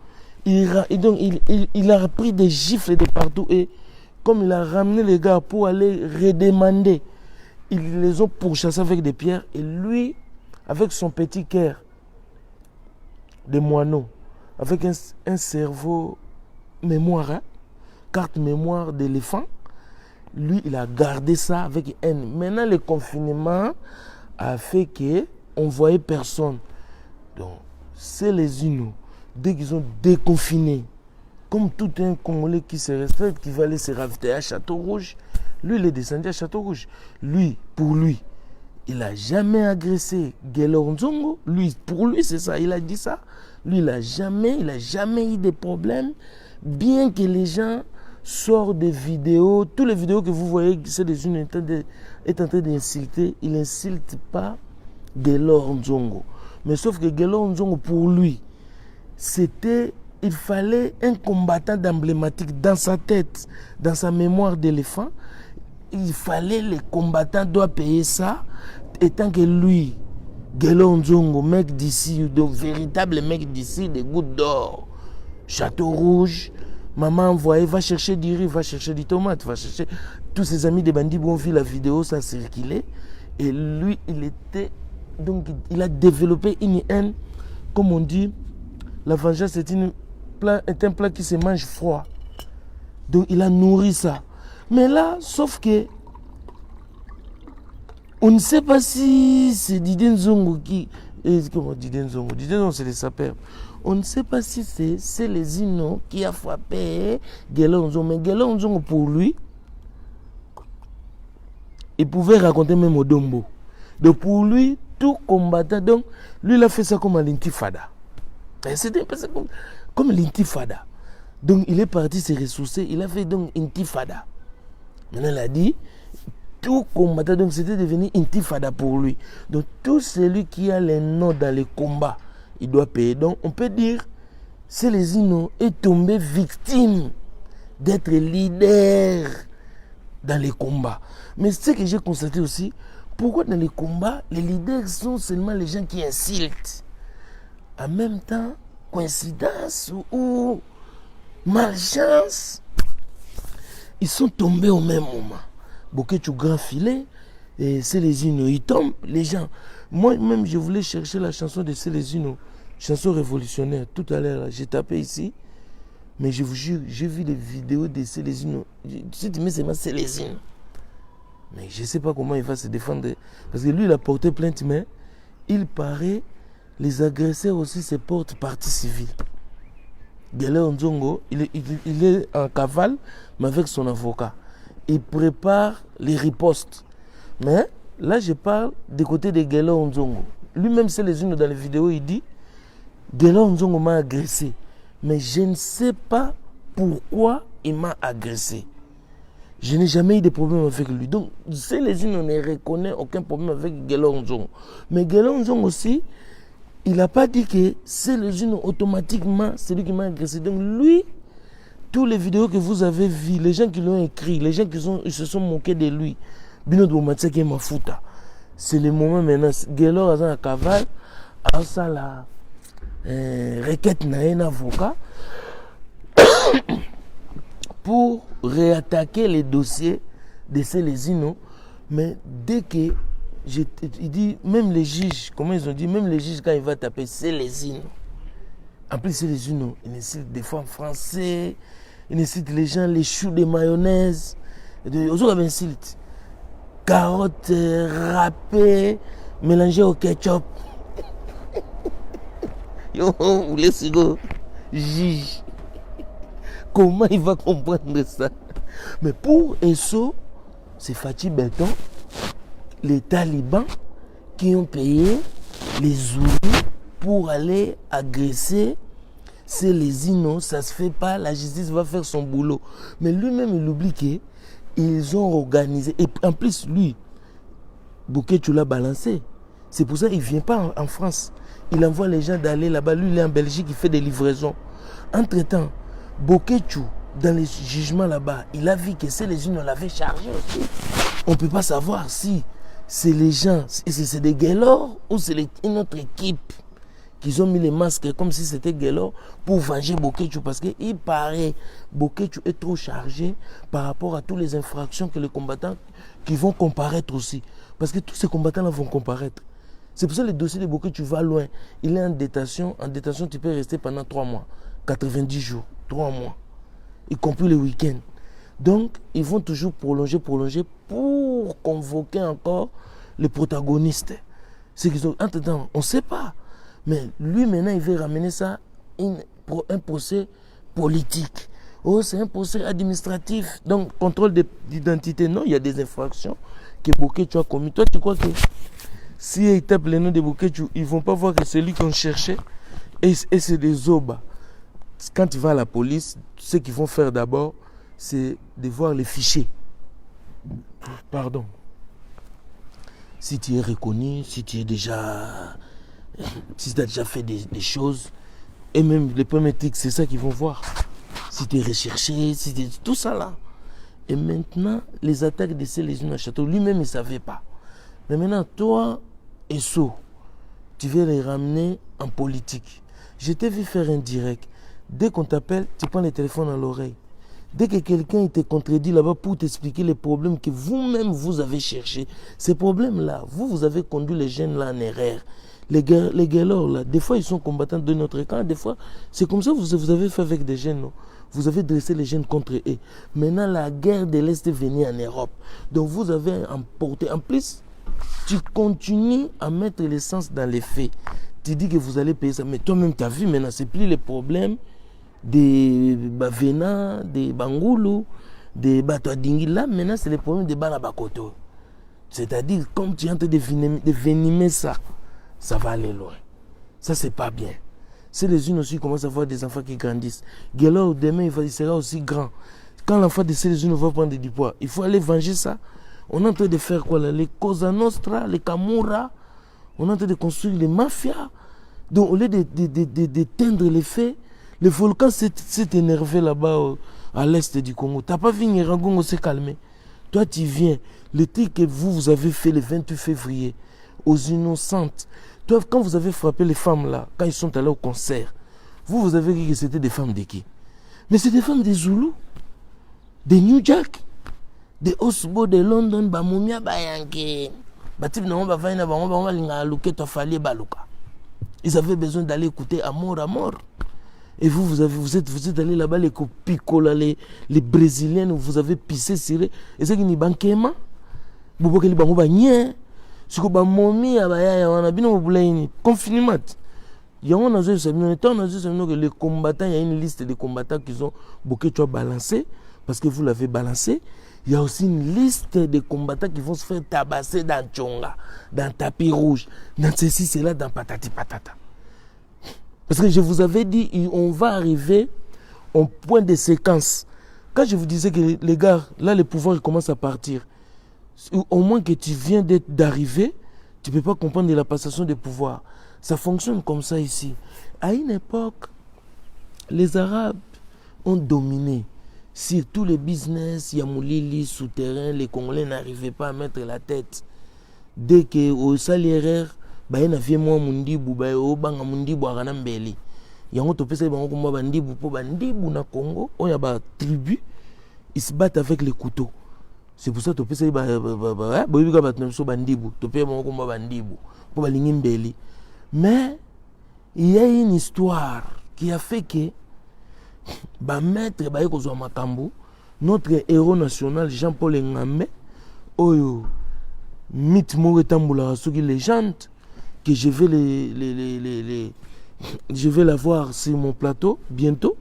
Il a pris des gifles de partout. Et comme il a ramené les gars pour aller redemander, ils les ont pourchassés avec des pierres. Et lui, avec son petit cœur de moineau, avec un cerveau mémoire, hein, carte mémoire d'éléphant, lui, il a gardé ça avec haine. Maintenant, le confinement a fait qu'on ne voyait personne. Donc, c'est les Inuits. Dès qu'ils ont déconfiné, comme tout un Congolais qui se respecte, qui va aller se ravitailler à Château-Rouge, lui, il est descendu à Château-Rouge. Lui, pour lui, il n'a jamais agressé Gaylor Nzongo. Lui, pour lui, c'est ça, il a dit ça. Lui, il n'a jamais eu de problème. Bien que les gens sortent des vidéos, toutes les vidéos que vous voyez, c'est des unes est en train d'insulter, il n'insulte pas Gaylor Nzongo. Mais sauf que Gaylor Nzongo, pour lui, il fallait un combattant d'emblématique dans sa tête, dans sa mémoire d'éléphant. Il fallait, les combattants doivent payer ça, étant que lui, Gaylor Nzongo, mec d'ici, de véritable mec d'ici, des gouttes d'or, Château Rouge, maman envoyé, va chercher du riz, va chercher du tomate, va chercher. Tous ses amis des bandits ont vu la vidéo, ça circulait. Et lui, il a développé une haine, comme on dit, la vengeance est un plat qui se mange froid. Donc il a nourri ça. Mais là, sauf que on ne sait pas si c'est Didier Nzongo qui... Comment Didier Nzongo? Didier Nzongo, c'est les sapeurs. On ne sait pas si c'est les Inuits qui a frappé Gaylor Nzongo. Mais Gaylor Nzongo, pour lui, il pouvait raconter même au Dombo. Donc pour lui, tout combattant, donc lui, il a fait ça comme à l'intifada. C'était comme l'intifada. Donc il est parti se ressourcer, il a fait donc intifada. Maintenant, il a dit, tout combattant, donc c'était devenu intifada pour lui. Donc tout celui qui a les noms dans les combats, il doit payer. Donc on peut dire, c'est les Inuits est tombé victime d'être leader dans les combats. Mais ce que j'ai constaté aussi, pourquoi dans les combats, les leaders sont seulement les gens qui insultent? En même temps, coïncidence ou malchance, ils sont tombés au même moment. Bouquet tu grand filet, et c'est les Inuits, ils tombent, les gens. Moi-même, je voulais chercher la chanson de C'est les Inuits, chanson révolutionnaire. Tout à l'heure, j'ai tapé ici, mais je vous jure, j'ai vu les vidéos de C'est les Inuits. Tu te dis, mais c'est les Inuits. Mais je ne sais pas comment il va se défendre. Parce que lui, il a porté plainte, mais il paraît, les agresseurs aussi se portent partie civile. Gaylor Nzongo, il est en cavale, mais avec son avocat. Il prépare les ripostes. Mais là, je parle du côté de Gaylor Nzongo. Lui-même, c'est les unes dans les vidéos, il dit Gaylor Nzongo m'a agressé. Mais je ne sais pas pourquoi il m'a agressé. Je n'ai jamais eu de problème avec lui. Donc, c'est les unes, on ne reconnaît aucun problème avec Gaylor Nzongo. Mais Gaylor Nzongo aussi, il n'a pas dit que c'est les unes automatiquement, c'est lui qui m'a agressé. Donc, lui, tous les vidéos que vous avez vues, les gens qui l'ont écrit, les gens qui se sont moqués de lui, Bino Domatsé qui m'a foutu. C'est le moment maintenant. Gaylor a un cavale, a ça la requête n'a un avocat pour réattaquer les dossiers de Célésino, mais dès que il dit, même les juges, comment ils ont dit, même les juges, quand il va taper Célésino, en plus Célésino, il nécessite des fois en français, il nécessite les gens, les choux de mayonnaise, aux autres insultes, carottes râpées, mélangées au ketchup. Yo, vous laissez go, juge. Comment il va comprendre ça? Mais pour Esso, c'est Fatih Benton, les talibans qui ont payé les Zoulous pour aller agresser Célésino. Ça ne se fait pas, la justice va faire son boulot. Mais lui-même, il oublie qu'ils ont organisé. Et en plus, lui, Bouquet, tu l'as balancé. C'est pour ça qu'il ne vient pas en France. Il envoie les gens d'aller là-bas. Lui, il est en Belgique, il fait des livraisons. Entre-temps, Boketchou, dans les jugements là-bas, il a vu que Célésino l'avait chargé aussi. On ne peut pas savoir si c'est les gens, c'est des Guélors ou c'est une autre équipe qui ont mis les masques comme si c'était Guélors pour venger Boketchou. Parce qu'il paraît Boketchou est trop chargé par rapport à toutes les infractions que les combattants qui vont comparaître aussi. Parce que tous ces combattants-là vont comparaître. C'est pour ça que le dossier de Boketchou va loin. Il est en détention. En détention, tu peux rester pendant 3 mois, 90 jours, 3 mois, y compris le week-end. Donc, ils vont toujours prolonger pour convoquer encore les protagonistes. C'est qu'ils ont, entre-temps, on ne sait pas. Mais lui, maintenant, il veut ramener ça un procès politique. Oh, c'est un procès administratif. Donc, contrôle d'identité. Non, il y a des infractions que Boketchou a commis. Toi, tu crois que si ils tapent le nom de Boketchou, ils ne vont pas voir que c'est lui qu'on cherchait et c'est des Oba. Quand tu vas à la police, ce qu'ils vont faire d'abord, c'est de voir les fichiers. Pardon. Si tu es reconnu, si tu as déjà fait des choses, et même les premiers tics, c'est ça qu'ils vont voir. Si tu es recherché, tout ça là. Et maintenant, les attaques de Célésino à Château, lui-même, il ne savait pas. Mais maintenant, toi, Esso, tu veux les ramener en politique. Je t'ai vu faire un direct. Dès qu'on t'appelle, tu prends le téléphone à l'oreille. Dès que quelqu'un te contredit là-bas pour t'expliquer les problèmes que vous-même vous avez cherchés, ces problèmes-là, vous avez conduit les jeunes là en erreur. Les guerriers là, des fois ils sont combattants de notre camp, des fois c'est comme ça que vous avez fait avec des jeunes. Non? Vous avez dressé les jeunes contre eux. Maintenant la guerre de l'Est est venue en Europe. Donc vous avez emporté. En plus, tu continues à mettre l'essence dans les faits. Tu dis que vous allez payer ça. Mais toi-même, tu as vu maintenant, c'est plus les problèmes des Bavena, des Bangoulou, des Batoadingi. Là, maintenant, c'est les problèmes des Banabakoto. C'est-à-dire, comme tu es en train de venimer ça, ça va aller loin. Ça, c'est pas bien. C'est les unes aussi qui commencent à avoir des enfants qui grandissent. Guélo, demain, il sera aussi grand. Quand l'enfant de ces unes va prendre du poids, il faut aller venger ça. On est en train de faire quoi là? Les Cosa Nostra, les Kamura. On est en train de construire les mafias. Donc, au lieu d'éteindre les faits, le volcan s'est énervé là-bas à l'est du Congo. Tu n'as pas vu Niragongo se calmer. Toi, tu viens. Le truc que vous avez fait le 28 février aux innocentes. Toi, quand vous avez frappé les femmes là, quand ils sont allés au concert, vous avez dit que c'était des femmes de qui? Mais c'est des femmes des Zoulous, des New Jack, des Osbo, de London, Bamumia, Bayanke. Ils avaient besoin d'aller écouter à mort. Et vous êtes allé là-bas, les copicola, les Brésiliens, vous avez pissé sur eux. Et c'est qu'ils banquement. Vous pouvez les banquer. Ce que momi on a bien oublié confinement. Il y a les combattants, il y a une liste de combattants qui ont beaucoup de balancé parce que vous l'avez balancé. Il y a aussi une liste de combattants qui vont se faire tabasser dans Tchonga, dans tapis rouge, dans ceci, cela, dans patati patata. Parce que je vous avais dit, on va arriver au point de séquence. Quand je vous disais que les gars, là, le pouvoir commence à partir. Au moins que tu viens d'arriver, tu ne peux pas comprendre de la passation de pouvoir. Ça fonctionne comme ça ici. À une époque, les Arabes ont dominé. Sur tous les business, Yamoulili, souterrain, les Congolais n'arrivaient pas à mettre la tête. Dès que au salaire, il y a un mois mundibu, il y a un mundibu à Ranambeli. Il y a un bandibu na Congo, il y a une tribu, ils se battent avec les couteaux. C'est pour ça que tu peux dire bandibu, tu peux bandibu, pour balingi. Mais il y a une histoire qui a fait que maître Makambo, notre héros national Jean-Paul Ngambe, oyo mythe Mouretamboula, ce qui légende, que je vais la voir sur mon plateau bientôt,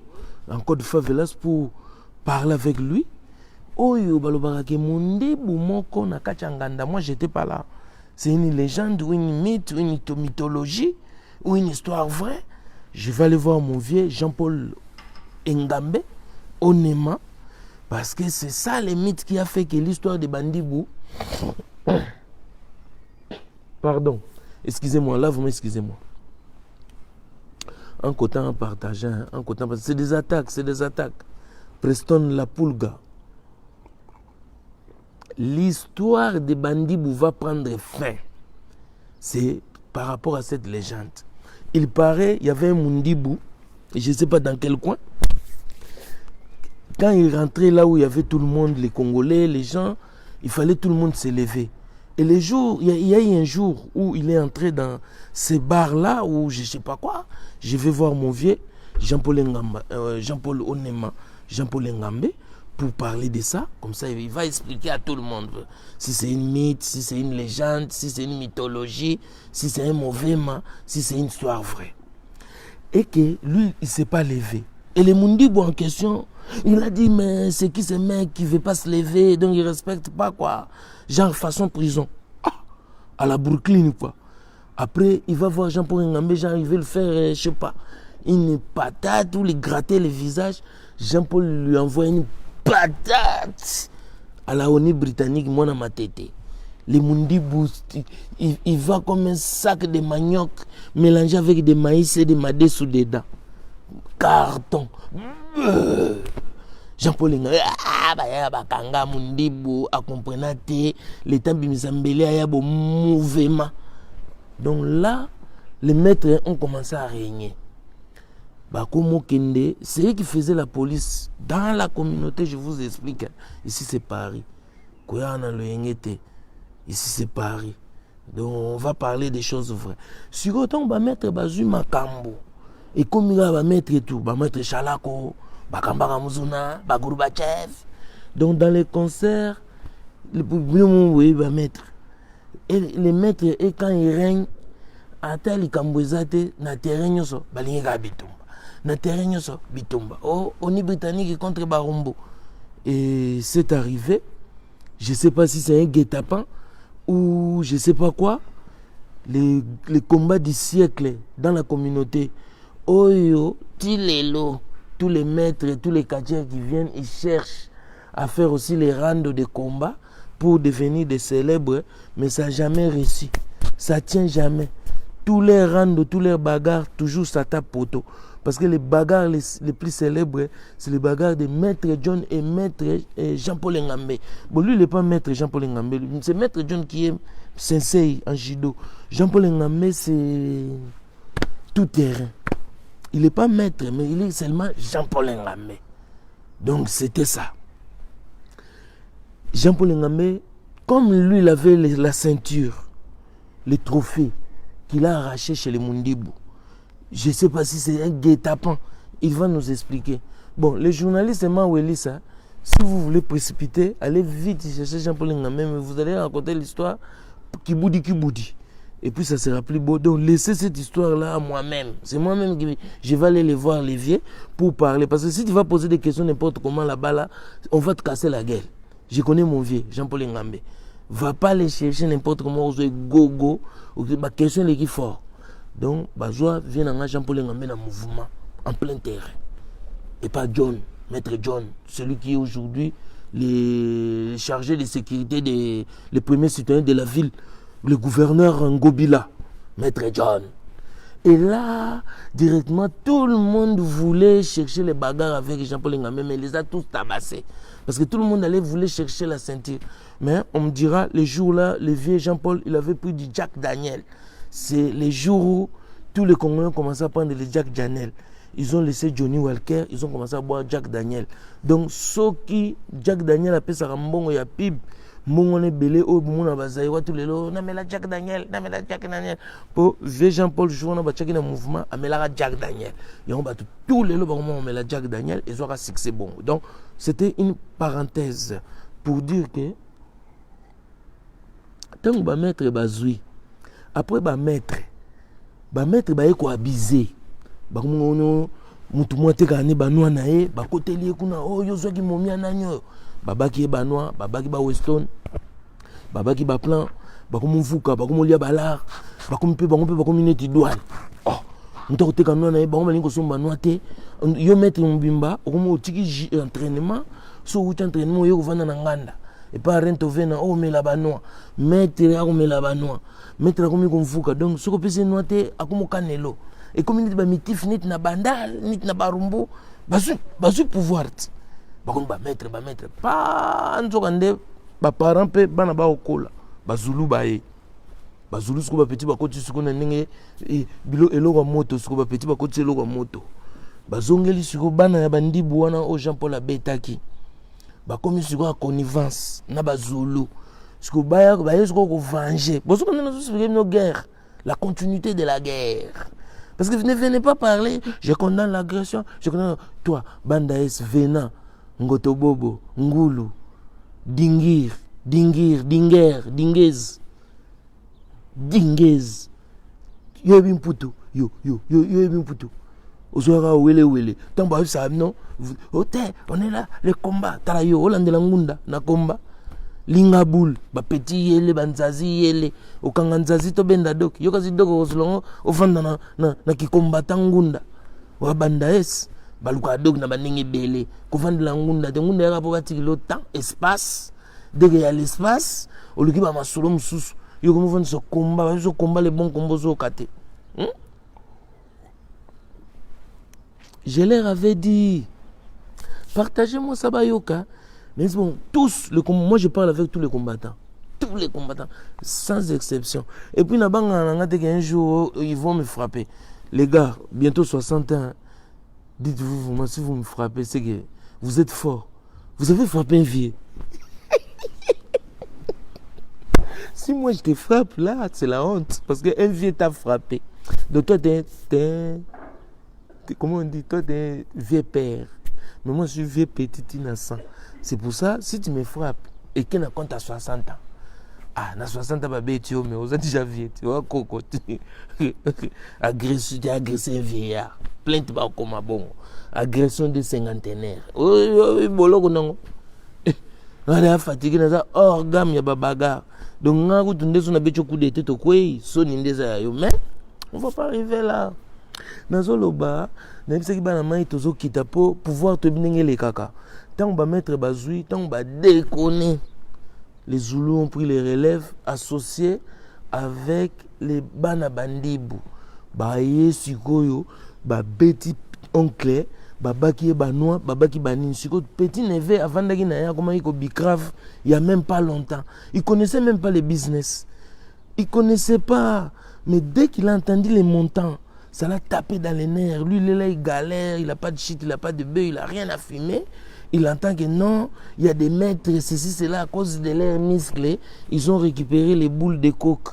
en Côte de Favelas, pour parler avec lui. Oyo balobarake Mundibu moko na kachanganda, moi j'étais pas là. C'est une légende ou une mythe ou une mythologie ou une histoire vraie. Je vais aller voir mon vieux Jean-Paul Ngambe, Onema, parce que c'est ça le mythe qui a fait que l'histoire de Bandibou. Pardon, excusez-moi, là vous m'excusez-moi. En côté en partageant, en côté c'est des attaques, c'est des attaques. Preston La Pulga. L'histoire de Bandibou va prendre fin. C'est par rapport à cette légende. Il paraît, il y avait un Mundibou, je ne sais pas dans quel coin. Quand il rentrait là où il y avait tout le monde, les Congolais, les gens, il fallait tout le monde se lever. Et les jours, il y a eu un jour où il est entré dans ces bars-là, où je ne sais pas quoi, je vais voir mon vieux, Jean-Paul Onema, Jean-Paul Ngambe, pour parler de ça. Comme ça, il va expliquer à tout le monde si c'est une mythe, si c'est une légende, si c'est une mythologie, si c'est un mauvais mot, si c'est une histoire vraie. Et que lui, il ne s'est pas levé. Et le Mundibou en question, il a dit, mais c'est qui ce mec qui ne veut pas se lever, donc il ne respecte pas quoi. Genre façon prison. Ah, à la Brooklyn quoi. Après, il va voir Jean-Paul Ngambe, genre il veut le faire, je ne sais pas, une patate ou lui gratter le visage. Jean-Paul lui envoie une patate à la ONU britannique, moi dans ma tête. Les Mundibou, il va comme un sac de manioc mélangé avec des maïs et des madés sous des dents. Carton. Jean-Paul Ngambe, bakanga Mundibou, a comprenate, l'état bimisambele a yabo mouvement. Donc là, les maîtres ont commencé à régner. Bakomo Kende, c'est eux qui faisaient la police dans la communauté, je vous explique. Ici c'est Paris. Koyana le Yengete. Ici c'est Paris. Donc on va parler des choses vraies. Sur autant, on va mettre Bazu Makambo. Et comme il va mettre tout, on va mettre Chalako, Bakambara Muzuna, Bagouroubachev. Donc dans les concerts, le public va mettre. Et les maîtres, et quand ils règnent, à tel Kambouezate, na terrain yoso, balinga bitumba. Na terrain yoso, bitumba. Oh, on est britannique contre Barombo. Et c'est arrivé. Je ne sais pas si c'est un guet-apens ou je ne sais pas quoi. Les combats du siècle dans la communauté. Oh yo, tous les maîtres, tous les cadres qui viennent, ils cherchent à faire aussi les randos de combat pour devenir des célèbres, mais ça n'a jamais réussi. Ça ne tient jamais. Tous les randos, tous les bagarres, toujours ça tape poteau. Parce que les bagarres les plus célèbres, c'est les bagarres de Maître John et Maître Jean-Paul Ngambe. Bon, lui, il n'est pas Maître Jean-Paul Ngambe. C'est Maître John qui est sensei en judo. Jean-Paul Ngambe, c'est tout terrain. Il n'est pas maître, mais il est seulement Jean-Paul Ngambe. Donc, c'était ça. Jean-Paul Ngambe, comme lui, il avait la ceinture, les trophées qu'il a arrachés chez les Mundibou. Je ne sais pas si c'est un guet-apens. Il va nous expliquer. Bon, les journalistes, ça. Si vous voulez précipiter, allez vite chercher Jean-Paul Ngambe, mais vous allez raconter l'histoire Kiboudi. Et puis ça sera plus beau. Donc laissez cette histoire-là à moi-même. C'est moi-même qui je vais aller les voir, les vieux, pour parler. Parce que si tu vas poser des questions n'importe comment là-bas, là, on va te casser la gueule. Je connais mon vieux, Jean-Paul Ngambe. Va pas les chercher n'importe comment, go, ma question est qui fort. Donc, Bazoua vient à Jean-Paul Ngambe dans le mouvement, en plein terrain. Et pas John, Maître John, celui qui est aujourd'hui le chargé de sécurité les premiers citoyens de la ville, le gouverneur Ngobila, Maître John. Et là, directement, tout le monde voulait chercher les bagarres avec Jean-Paul Ngambe, mais il les a tous tabassés. Parce que tout le monde voulait chercher la ceinture. Mais on me dira, les jours-là, le vieux Jean-Paul, il avait pris du Jack Daniel. C'est les jours où tous les Congolais commençaient à prendre le Jack Daniel. ils ont laissé Johnny Walker, ils ont commencé à boire Jack Daniel. Donc, ceux qui, Jack Daniel a fait sa rambongo, il y a pib, mon est belé, oh, mon a bazaï, tous les lots, n'a la Jack Daniel, n'a la Jack Daniel. Pour Jean-Paul Jouan, on a battu un mouvement, a mis la Jack Daniel. Et on bat tous les lots, on met la Jack Daniel, et ils ont un succès bon. Donc, c'était une parenthèse pour dire que, tant que maître bazoui, après maître ba ko abusé ba ko mutu moite kane banwa na ye ba koteli kuna oh yo zoki momia nanyo babaki banwa babaki ba Weston babaki ba plan ba ko mvuka ba ko molia balar ba ko mpe ba ko mineti douane oh ntoko te kanwa na ye ba ko malingo somba noite yo maître mbimba ko mo tiki entraînement so uti entraînement yo ko vanda na nganda et pas rento vena oh mais la banwa maître ya ko mela banwa maître la komi konfuka donc ce que peut se noter à comme canelo et comme il dit ba mitif nit na bandal nit na barumbo basu pouvoir ba comme ba maître pas nzokande ba parents pe bana ba okola bazulu bae bazulu ce que ba petit ba koti ce que na ndenge bilo eloko moto ce que ba petit ba koti eloko moto bazongeli ce que bana ya bandibu wana o Jean Paul abetaki ba komi ce que connivence na bazulu. Ce que Bayer va venger. Parce qu'on a expliqué nos guerres, la continuité de la guerre. Parce que vous ne venez pas parler, je condamne l'agression, je condamne. Toi, Bandaes, Vena, Ngotobobo, Ngulu, Dingez, yo bin puto, yo bin puto. Ozoara wele. Tant bah ça non, on est là, les combats, tarayo, Hollande la ngunda, na combat. Lingabul ba petit yele banzazi yele okanga nzazi to benda dok yo kazi doko oslongo ofanda na kikomba ngunda wa bandaes baluka dok na baningi bele kofanda la ngunda te ngunda yaka poka tikilo temps espace dès qu'il y a l'espace oluki ba masolo mususu yo komo fanda so komba les bons combos au kate je leur avais dit partagez-moi ça bayoka. Mais bon, tous, moi je parle avec tous les combattants, sans exception. Et puis, un jour, ils vont me frapper. Les gars, bientôt 60 ans, dites-vous, si vous me frappez, c'est que vous êtes fort. Vous avez frappé un vieux. Si moi je te frappe, là, c'est la honte. Parce qu'un vieux t'a frappé. Donc toi, comment on dit, toi, t'es un vieux père. Mais moi, je suis vieux petit innocent. C'est pour ça, si tu me frappes et qu'il n'a compte à 60 ans, à 60 ans, mais vous êtes déjà vieux, tu vois, coco, tu as agressé un vieillard, plainte comme un bon, agression de cinquantenaire. Oui, boloko non. On est fatigué, on a hors gamme, il y a bagarre. Donc, on a un coup de tête au couille, mais on ne va pas arriver là. Dans le bas, on a pouvoir te bien les caca. Tant qu'on va mettre bazoui, tant qu'on va déconner, les Zoulous ont pris les relèves associés avec les bana bandibou. Baye sikoyo, ba beti oncle, babaki banois, babaki banin siko petit neveu avant d'aller na comment il bicrave, il y a même pas longtemps. Il connaissait même pas les business. Il connaissait pas, mais dès qu'il a entendu les montants, ça l'a tapé dans les nerfs. Lui il est là, il galère, il a pas de shit, il a pas de bœuf, il a rien à fumer. Il entend que non, il y a des maîtres, ceci, cela, à cause de leurs muscles, ils ont récupéré les boules de coke.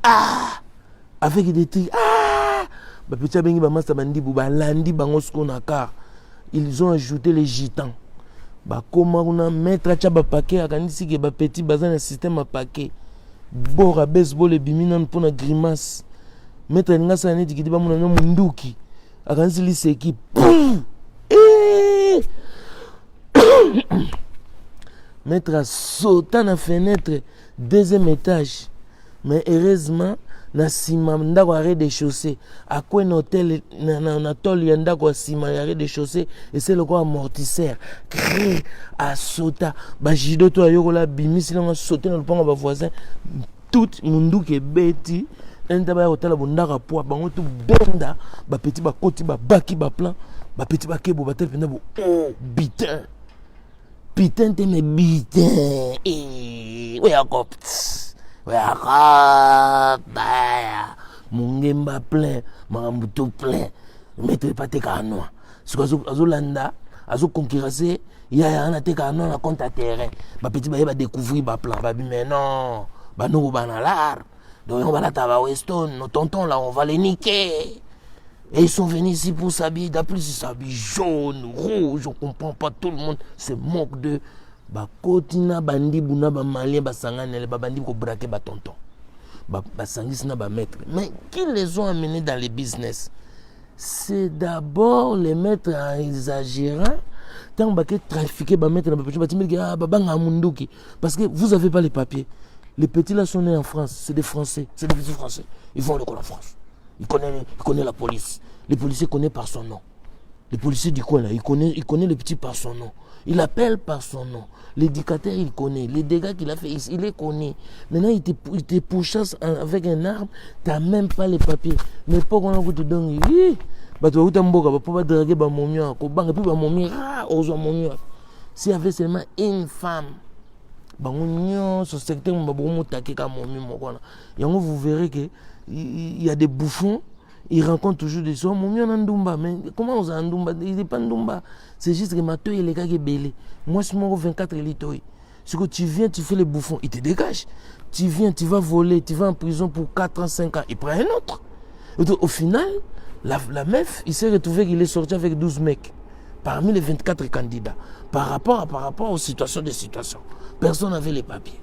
Ah! Avec des trucs. Ah! Ils ont ajouté les gitans. Comment on a mettre à paquet, à petit bazin un système à paquet. Bora baseball et biminan pour la grimace. Mettre un gars à net qui dit mon nom Munduki. À c'est qui. Mettre à sauter dans la fenêtre, deuxième étage. Mais heureusement, na sima ndako arrêt de chaussée. À quoi un hôtel, na tol yandako sima arrêt de chaussée et c'est le quoi amortisseur. Cré à sauter. Ba jido to ayoko la bimi si on sauter dans le pont ba voisin. Tout mundu ke beti. Enda ba hôtel bondaka poa bango tout benda ba petit ba koti ba baki ba plan ba petit ba kebo ba tel penda bo oh bitin. Putain, t'es mes bitins. Oui, encore. Oui, encore. Mon gemba plein. Mon tout plein. maître pas te ka noa ce que azolanda azo concurrencer ya na te ka noa na compte à terrain ba petit ba découvrir ba plan ba mais non ba no ba na l'art donc on va là ta Weston nos tontons là on va les niquer. Et ils sont venus ici pour s'habiller. D'après, ils s'habillent jaune, rouge, on ne comprend pas. Tout le monde se moque de. Kotina bandi buna ba malien ba sangane ba bandi ko braquer ba tonton. Ba sangis na ba maître. Mais qui les ont amenés dans les business? C'est d'abord les maîtres en exagérant. Tant ba que trafiquer ba maître na ba petit ba banga munduki parce que vous avez pas les papiers. Les petits là sont nés en France, c'est des Français, c'est des petits Français. Ils vont à l'école en France. Il connaît la police. Les policiers connaissent par son nom. Les policiers du coin là, il connaît le petit par son nom. Il appelle par son nom. L'éducateur, il connaît. Les dégâts qu'il a fait, il les connaît. Maintenant, il te pourchasse avec un arme. Tu n'as même pas les papiers. Mais pas qu'on a te donne. S'il y avait seulement une femme, ce secteur, vous verrez que il y a des bouffons, ils rencontrent toujours des gens. Mais comment on a Ndumba? Il n'est pas Ndumba. C'est juste que Mathieu et les gars qui belé. Moi, je suis 24 litres. Ce que tu viens, tu fais les bouffons, ils te dégagent. Tu viens, tu vas voler, tu vas en prison pour 4 ans, 5 ans. Il prend un autre. Et donc, au final, la meuf, il s'est retrouvé qu'il est sorti avec 12 mecs. Parmi les 24 candidats. Par rapport aux situations. Personne n'avait les papiers.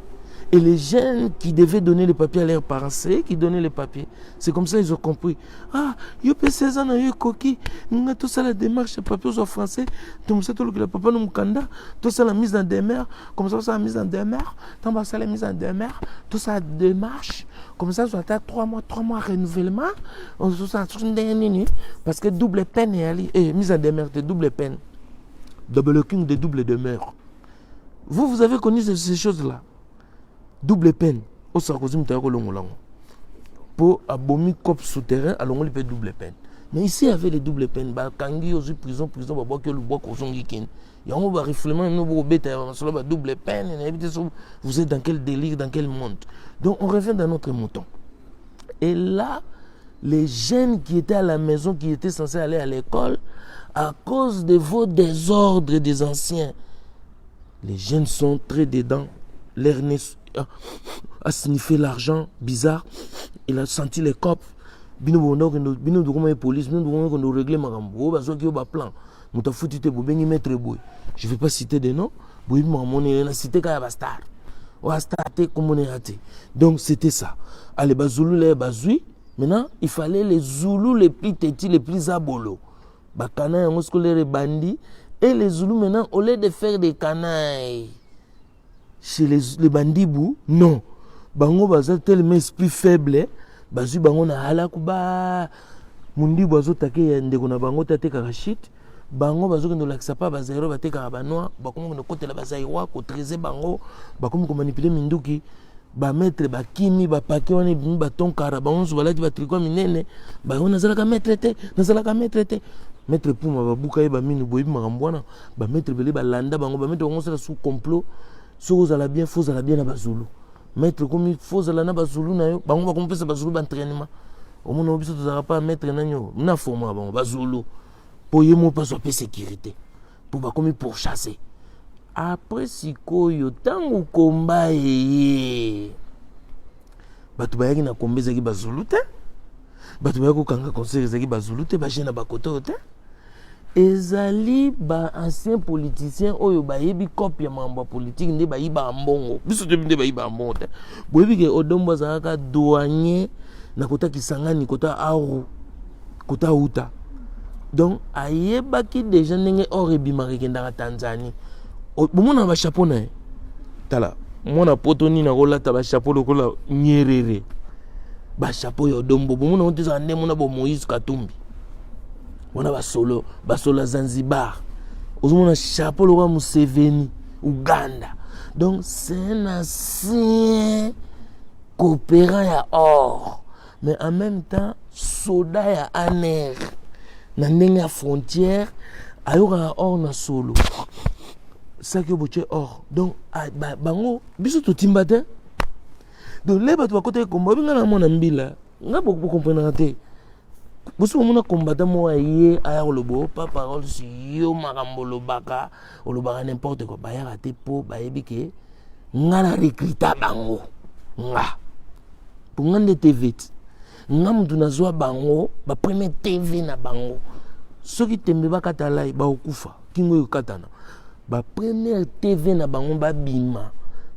Et les jeunes qui devaient donner les papiers à leurs parents, c'est qui donnaient les papiers. C'est comme ça qu'ils ont compris. Ah, il y a 16 ans, il y a coquille. Nous avons tout ça la démarche, les papiers en français. Tout ça, tout le papa nous kanda. Tout ça la mise en demeure. Comme ça, la mise en demeure. Tant ça la mise en demeure. Tout ça démarche. Comme ça, ça a 3 mois renouvellement. On se sent parce que double peine et mise en demeure, c'est double peine. Double king de double demeure. Vous avez connu ces choses-là. Double peine. Au Sarkozy, pour abomi cop souterrain, alors on lui fait double peine. Mais ici, il y avait les doubles peines. Kangi, aussi prison, bah, que le bois, qu'on y il y a un riflement, double peine. Vous êtes dans quel délire, dans quel monde? Donc, on revient dans notre mouton. Et là, les jeunes qui étaient à la maison, qui étaient censés aller à l'école, à cause de vos désordres des anciens, les jeunes sont très dedans. L'air a signifié l'argent bizarre. Il a senti les copes. Bino de police, bino de régler ma gambo. Bazo qui a plan. Mouta foutu te bobengi maître boy. Je vais pas citer des noms. Boy mamone na cité ka bastar. O bastar te comme on est raté. Donc c'était ça. Allez bazulu les bazui. Maintenant, il fallait les Zoulous les plus tétis, les plus abolo. Bakana yango scolaire bandi et les Zoulous maintenant au lieu de faire des canailles chez les bandibou, non. Bango baza tellement esprit faible, bazu bango na halakuba mundi bazo take ndeko na bango tate karashit, bango bazo que nous l'accepte pas zéro bate karabanoa, bakomo no côté la bazaiwa ko trésor bango, bakomo ko manipuler minduki, ba mettre ba kimi ba paquet on est ba ton karabango so balati ba tricot minene, ba on azala ka mettre te. Mettre pour ma babuka e ba minu boyi makambwana, ba mettre belé ba landa bango ba mettre on sera sous complot. Si vous allez bien, faut aller bien à Bazulu. Mettre comme il faut aller à Bazulu, on va compenser Bazulu d'entraînement. Au moins, on ne va pas mettre un format Bazulu pour y pas sur sécurité. Pour comme pour chasser. Après, si vous tant ou combat, batu bayaki na kombe zaki Bazulu te. Batu bayaki kanga conseil zaki Bazulu te, ba jena ba koto te. Ezali ba ancien politicien oyo ba yebi copie mambo politique nde ba yiba mbongo biso te nde ba yiba mbongo te boyebi ke odombo zaka douanier na kota Kisangani kota Aru kota Uta donc ayeba ki déjà ndenge orebima rekenda Tanzanie bomona ba chapeau na tala mona potoni na kolata ba chapeau lokola nyerere ba chapeau yo dombo bomona ontiza nde mona bo Moïse Katumbi. On a basolo Zanzibar. On a chapeau le roi Museveni, Ouganda. Donc c'est un ancien coopérant à or, mais en même temps soldat à aner. Dans la frontière, aura or na solo. Ça que vous or. Donc bango biso to timbate. Donc les bateaux à côté comme babinga na mon ambila. Nga beaucoup comprendre raté. Boso mona combattant moi yé aya lobo pas parole si yo makambo lobaka olobaka n'importe quoi ba ya raté po ba yebike ngana recruta bango nga pour ngande TV nga mutu nazwa bango ba premier TV na bango soki tembe bakata lai ba okufa kingo yokatana ba première TV na bango ba bima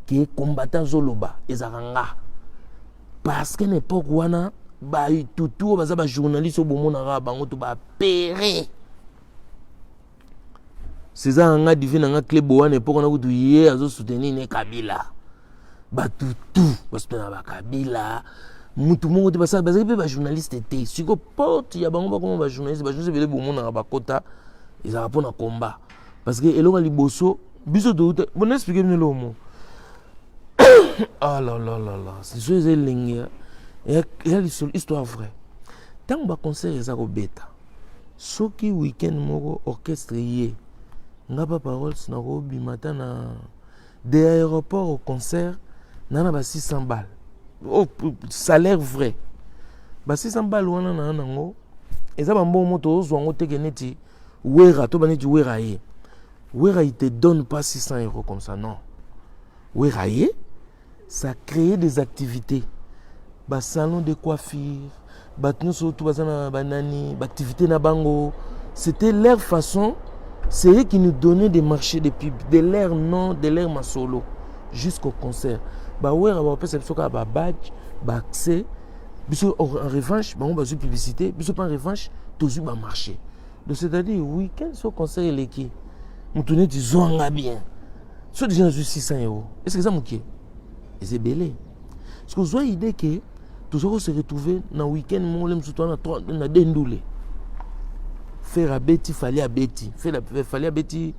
qui combattant zoloba ezaka nga parce que n'époque wana ba tutu baza ba journaliste bomona ra bango to ba péré César nga divina nga club wana époque na kutu ye azo soutenir ne Kabila ba tutu parce que na ba Kabila mutu mongo te basa baza pe ba journaliste te siko porte ya bango ba comme ba journaliste bele bomona ba kota ezaka pona combat parce que elonga liboso biso to bon expliquer nous le mot ah là là là là c'est ça c'est lingue. Il y a l'histoire vraie. Tant que concert est à Robeta, ce qui week-end moro orchestre yé, n'a pas parole na robi matin na des aéroports au concert, n'a pas 600 balles. Oh, salaire vrai. Ba 600 balles wana na nango. Et ça ba bon moto zo te geneti wera to baneti wera yé. Wera il te donne pas 600 € comme ça non. Wera yé, ça crée des activités. Ba salon de coiffure, ba tout bazana banani, ba activité na bango, c'était leur façon, c'est eux qui nous donnaient des marchés de pub, de leur nom, de leur masolo jusqu'au concert. Ba ouais ba perception ka ba badge, ba accès, biso en revanche, ba on ba publicité, biso pas en revanche, toujours ba marché. Donc c'est-à-dire week-end sur concert et qui on tourner du zonga bien. Soit déjà 600 €. Est-ce que ça m'ouké? Et c'est belé. Parce que vous avez idée que toujours se retrouver dans le week-end, na dendoulé. Faire à Betty, fallait à Betty. Fallait à Betty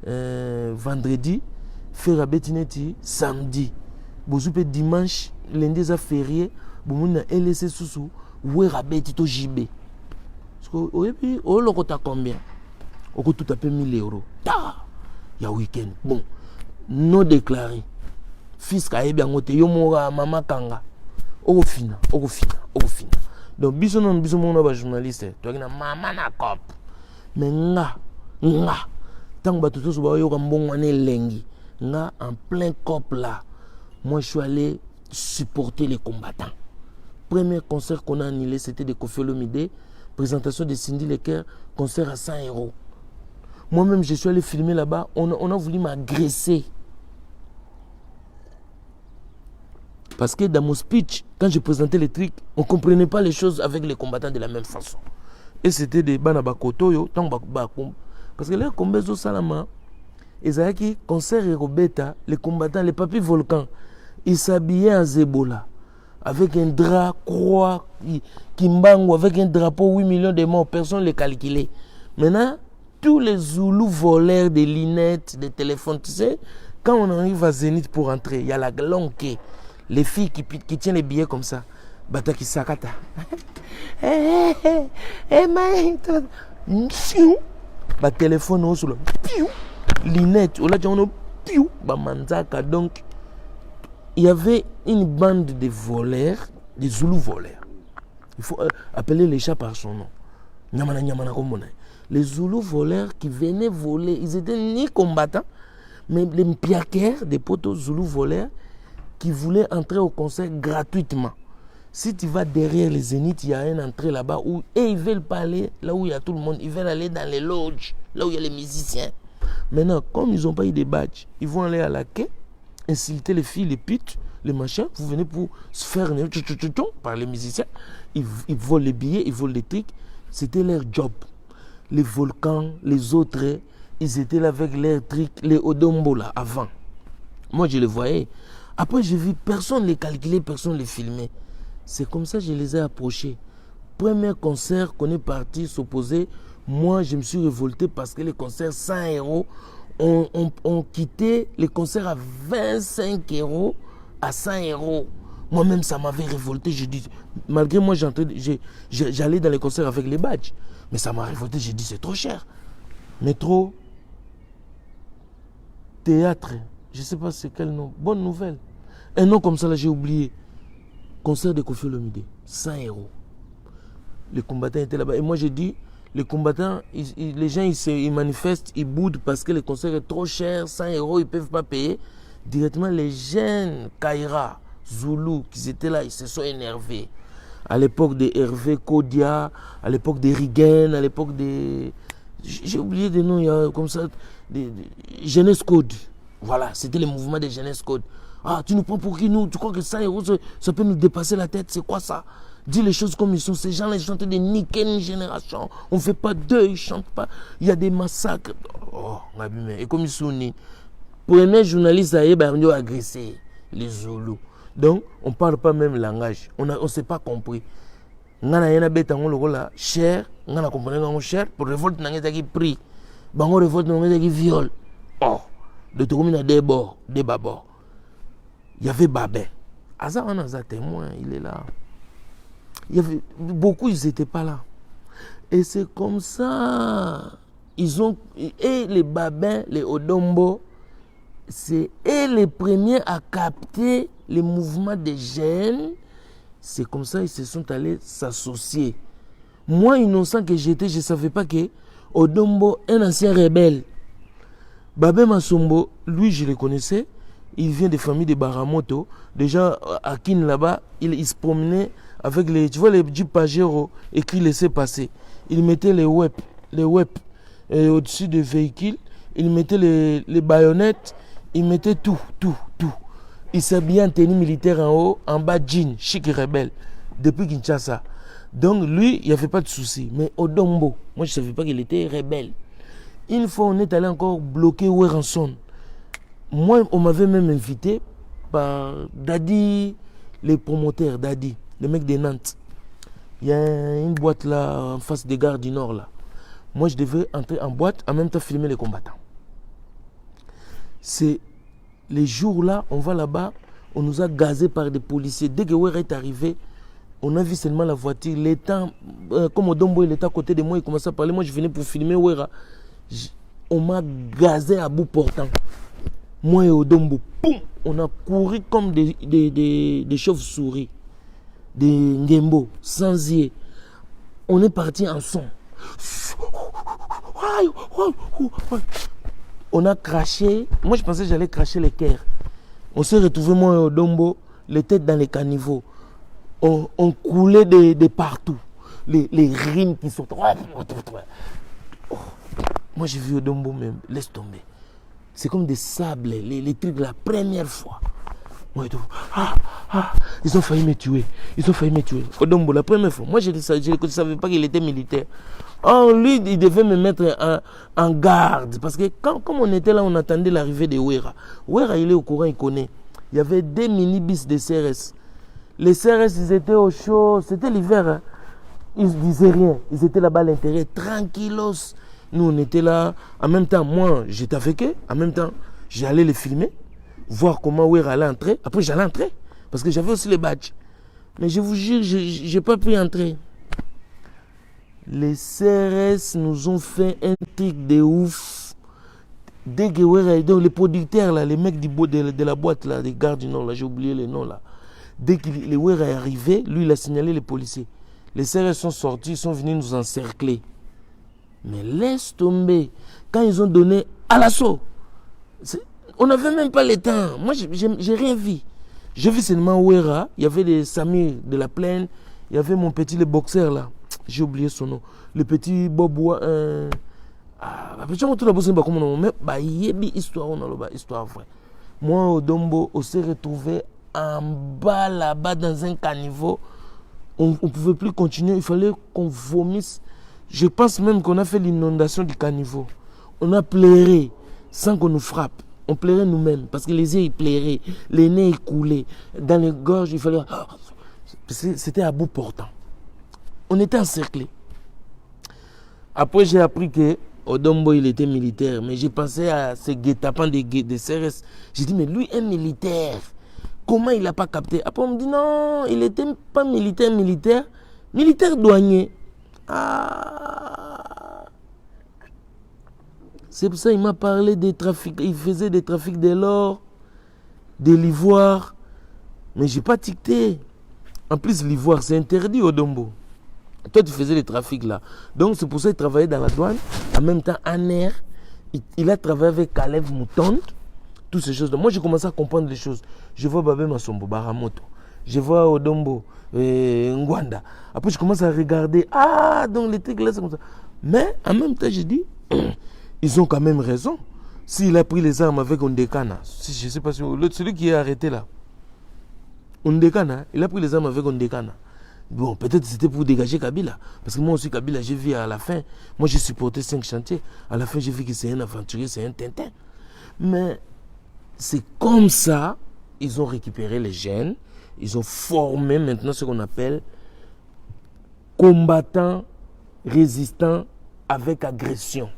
vendredi, faire à Betty neti samedi. Bozupe dimanche, lundi ça férié, boumou na LC sous ouais à Betty to JB. Parce que et puis au loco t'as combien? Au coût tout à peu 1000 €. Ta, il y a week-end. Bon, non déclaré. Fils kaye bien ngote yo mora mama kanga. Au final. Donc, biso mon journaliste, tu as maman na cop. Mais nga, tant que tu as yo lengi, nga en plein cop là, moi je suis allé supporter les combattants. Premier concert qu'on a annulé, c'était de Koffi Olomide, présentation de Cindy Lecker, concert à 100 €. Moi-même, je suis allé filmer là-bas, on a voulu m'agresser. Parce que dans mon speech, quand je présentais les trucs, on ne comprenait pas les choses avec les combattants de la même façon. Et c'était des banabakoto, parce que les combats au Salama, ils avaient qui concert et Robeta, les combattants, les papis volcans, ils s'habillaient en zébola, avec un drap croix, kimbango, avec un drapeau 8 millions de morts, personne ne les calculait. Maintenant, tous les Zoulous voleurs des lunettes, des téléphones, tu sais, quand on arrive à Zénith pour entrer, il y a la longue quai. Les filles qui tiennent les billets comme ça, bata qui sakata. Ba téléphone au solo. Linette, on l'a dit on piou ba manzaka. Donc il y avait une bande de voleurs, des Zoulous voleurs. Il faut appeler les chats par son nom. Nyamana komona. Les Zoulous voleurs qui venaient voler, ils étaient ni combattants, mais les mpiakers, des poteaux Zoulous voleurs qui voulaient entrer au concert gratuitement. Si tu vas derrière les Zénith, il y a une entrée là-bas où et ils veulent pas aller là où il y a tout le monde. Ils veulent aller dans les lodges, là où il y a les musiciens. Maintenant, comme ils n'ont pas eu de badge, ils vont aller à la quai, insulter les filles, les putes, les machins. Vous venez pour se faire par les musiciens. Ils volent les billets, ils volent les trucs. C'était leur job. Les volcans, les autres, ils étaient là avec leurs trucs, les Odombo là, avant. Moi, je les voyais. Après, j'ai vu personne les calculer, personne les filmer. C'est comme ça que je les ai approchés. Premier concert qu'on est parti s'opposer, moi, je me suis révolté parce que les concerts 100 €, on quitté les concerts à 25 € à 100 €. Moi-même, ça m'avait révolté. Je dis, malgré moi, j'allais dans les concerts avec les badges. Mais ça m'a révolté. J'ai dit, c'est trop cher. Métro, théâtre, je ne sais pas c'est quel nom. Bonne nouvelle. Un nom comme ça, là, j'ai oublié. Concert de Koffi Olomide, 100 €. Les combattants étaient là-bas. Et moi, j'ai dit, les combattants, les gens, ils manifestent, ils boudent parce que le concert est trop cher, 100 euros, ils ne peuvent pas payer. Directement, les jeunes Kaira, Zoulou, qui étaient là, ils se sont énervés. À l'époque de Hervé Kodia, à l'époque de Rigen, à l'époque de... J'ai oublié des noms, il y a comme ça, Jeunesse Code. Voilà, c'était le mouvement de Jeunesse Code. Ah, tu nous prends pour qui nous? Tu crois que 100 euros, ça peut nous dépasser la tête? C'est quoi ça? Dis les choses comme ils sont. Ces gens-là, ils sont en train de niquer une génération. On ne fait pas d'eux, ils ne chantent pas. Il y a des massacres. Oh, et comme ils sont nés. Premier journaliste a agressé les Zoulous. Donc, on ne parle pas même langage. On ne s'est pas compris. On a bête en le cher, on a compris cher pour révolte n'a pas pris. Bango révolte n'a pas viol. Oh, de tout le monde des bords, des babords. Il y avait Babin. Aza on a un témoin, il est là. Il y avait beaucoup, ils n'étaient pas là. Et c'est comme ça. Ils ont et les Babins, les Odombo, c'est les premiers à capter les mouvements des jeunes. C'est comme ça qu'ils se sont allés s'associer. Moi, innocent que j'étais, je ne savais pas que Odombo, un ancien rebelle. Babé Masombo, lui, je le connaissais. Il vient des familles de Baramoto. Déjà, à Kin, là-bas, il se promenait avec les... Tu vois, les Jeep Pajero écrits laissez passer. Il mettait les web au-dessus des véhicules. Il mettait les baïonnettes. Il mettait tout. Il s'habillait en tenue militaire en haut, en bas jean, chic et rebelle, depuis Kinshasa. Donc lui, il n'y avait pas de souci. Mais Odombo, moi je ne savais pas qu'il était rebelle. Une fois, on est allé encore bloquer Weranson. Moi, on m'avait même invité par Dadi, les promoteurs, Dadi, les mecs de Nantes. Il y a une boîte là, en face des gares du Nord là. Moi, je devais entrer en boîte, en même temps filmer les combattants. C'est... Les jours-là, on va là-bas, on nous a gazés par des policiers. Dès que Wera est arrivé, on a vu seulement la voiture. L'état, comme Odombo, il était à côté de moi, il commençait à parler. Moi, je venais pour filmer Wera. On m'a gazé à bout portant. Moi et Odombo, boum, on a couru comme des chauves-souris, des ngembo, sans yeux. On est parti en son. On a craché. Moi, je pensais que j'allais cracher les cœurs. On s'est retrouvés, moi et Odombo, les têtes dans les caniveaux. On coulait de partout. Les rimes qui sont... Oh. Moi, j'ai vu Odombo même. Laisse tomber. C'est comme des sables, les trucs de la première fois. Moi, ils ont failli me tuer. Odombo, la première fois. Moi, je ne savais pas qu'il était militaire. Oh, lui, il devait me mettre en garde. Parce que comme on était là, on attendait l'arrivée de Wera. Wera, il est au courant, il connaît. Il y avait des minibus de CRS. Les CRS, ils étaient au chaud. C'était l'hiver. Hein. Ils ne disaient rien. Ils étaient là-bas à l'intérieur, tranquillos. Nous, on était là. En même temps, moi, j'étais avec eux. En même temps, j'allais les filmer. Voir comment Wera allait entrer. Après, j'allais entrer. Parce que j'avais aussi les badges. Mais je vous jure, je n'ai pas pu entrer. Les CRS nous ont fait un truc de ouf. Dès que les producteurs, là, les mecs de la boîte, là, des gardes du Nord, là, j'ai oublié les noms. Là. Dès que les Wera est arrivé, lui, il a signalé les policiers. Les CRS sont sortis, ils sont venus nous encercler. Mais laisse tomber. Quand ils ont donné à l'assaut, on n'avait même pas le temps. Moi, j'ai rien vu. J'ai vu seulement Wera, il y avait des Samir de la Plaine, il y avait mon petit, le boxeur, là. J'ai oublié son nom. Le petit Bobois. Histoire vraie. Moi, Odombo, on s'est retrouvé en bas là-bas dans un caniveau. On ne pouvait plus continuer. Il fallait qu'on vomisse. Je pense même qu'on a fait l'inondation du caniveau. On a pleuré sans qu'on nous frappe. On pleurait nous-mêmes parce que les yeux ils pleuraient, les nez ils coulaient. Dans les gorges, il fallait. C'était à bout portant. On était encerclés. Après, j'ai appris que Odombo, il était militaire. Mais j'ai pensé à ce guet-apens des CRS. J'ai dit, mais lui, un militaire, comment il n'a pas capté? Après, on me dit, non, il n'était pas militaire. Militaire douanier. Ah. C'est pour ça qu'il m'a parlé des trafics. Il faisait des trafics de l'or, de l'ivoire. Mais je n'ai pas ticté. En plus, l'ivoire, c'est interdit, Odombo. Toi, tu faisais le trafic là. Donc, c'est pour ça qu'il travaillait dans la douane. En même temps, en air, il a travaillé avec Caleb Moutonde. Toutes ces choses-là. Moi, j'ai commencé à comprendre les choses. Je vois Babé Masombo, Baramoto. Je vois Odombo, Ngwanda. Après, je commence à regarder. Ah, donc les trucs là, c'est comme ça. Mais, en même temps, j'ai dit, ils ont quand même raison. S'il a pris les armes avec Ondekana, je ne sais pas si celui qui est arrêté là, Ondekana, il a pris les armes avec Ondekana. Bon, peut-être c'était pour dégager Kabila. Parce que moi aussi, Kabila, j'ai vu à la fin, moi j'ai supporté 5 chantiers. À la fin, j'ai vu que c'est un aventurier, c'est un Tintin. Mais c'est comme ça, ils ont récupéré les jeunes, ils ont formé maintenant ce qu'on appelle combattants résistants avec agression.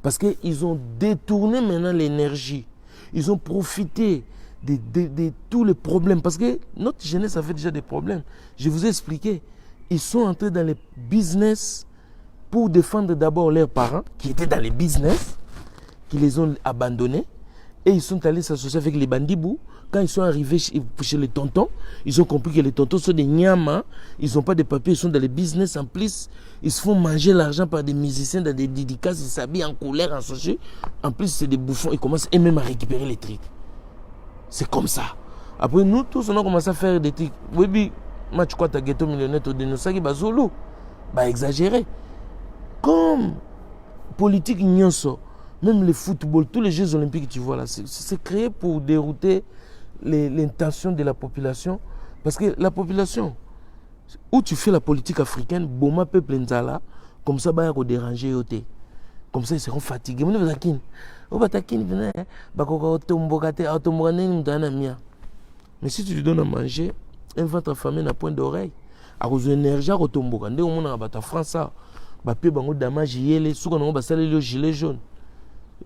Parce qu'ils ont détourné maintenant l'énergie. Ils ont profité de tous les problèmes. Parce que notre jeunesse avait déjà des problèmes. Je vous ai expliqué. Ils sont entrés dans les business pour défendre d'abord leurs parents, qui étaient dans les business, qui les ont abandonnés. Et ils sont allés s'associer avec les bandibous. Quand ils sont arrivés chez les tontons, ils ont compris que les tontons sont des nyamas. Ils n'ont pas de papiers, ils sont dans les business. En plus, ils se font manger l'argent par des musiciens dans des dédicaces. Ils s'habillent en couleur, en sachet. En plus, c'est des bouffons. Ils commencent eux-mêmes à récupérer les trucs. C'est comme ça. Après, nous tous, on a commencé à faire des trucs. Oui, moi, tu crois que tu as ghetto millionnaire, tu as dénoncé, bah, Zolo. Bah, exagéré. Comme politique, nyonso. Même le football, tous les Jeux olympiques, tu vois là, c'est créé pour dérouter l'intention de la population. Parce que la population, où tu fais la politique africaine, Boma peuple Nzala, comme ça, bah, il y a déranger. Comme ça, ils seront fatigués. Mais si tu lui donnes à manger, un ventre affamé n'a point d'oreille. À cause de l'énergie, à retomber. Dès qu'on a en France, bah, puis, bango damage, yélé, sous qu'on a salé le gilet jaune.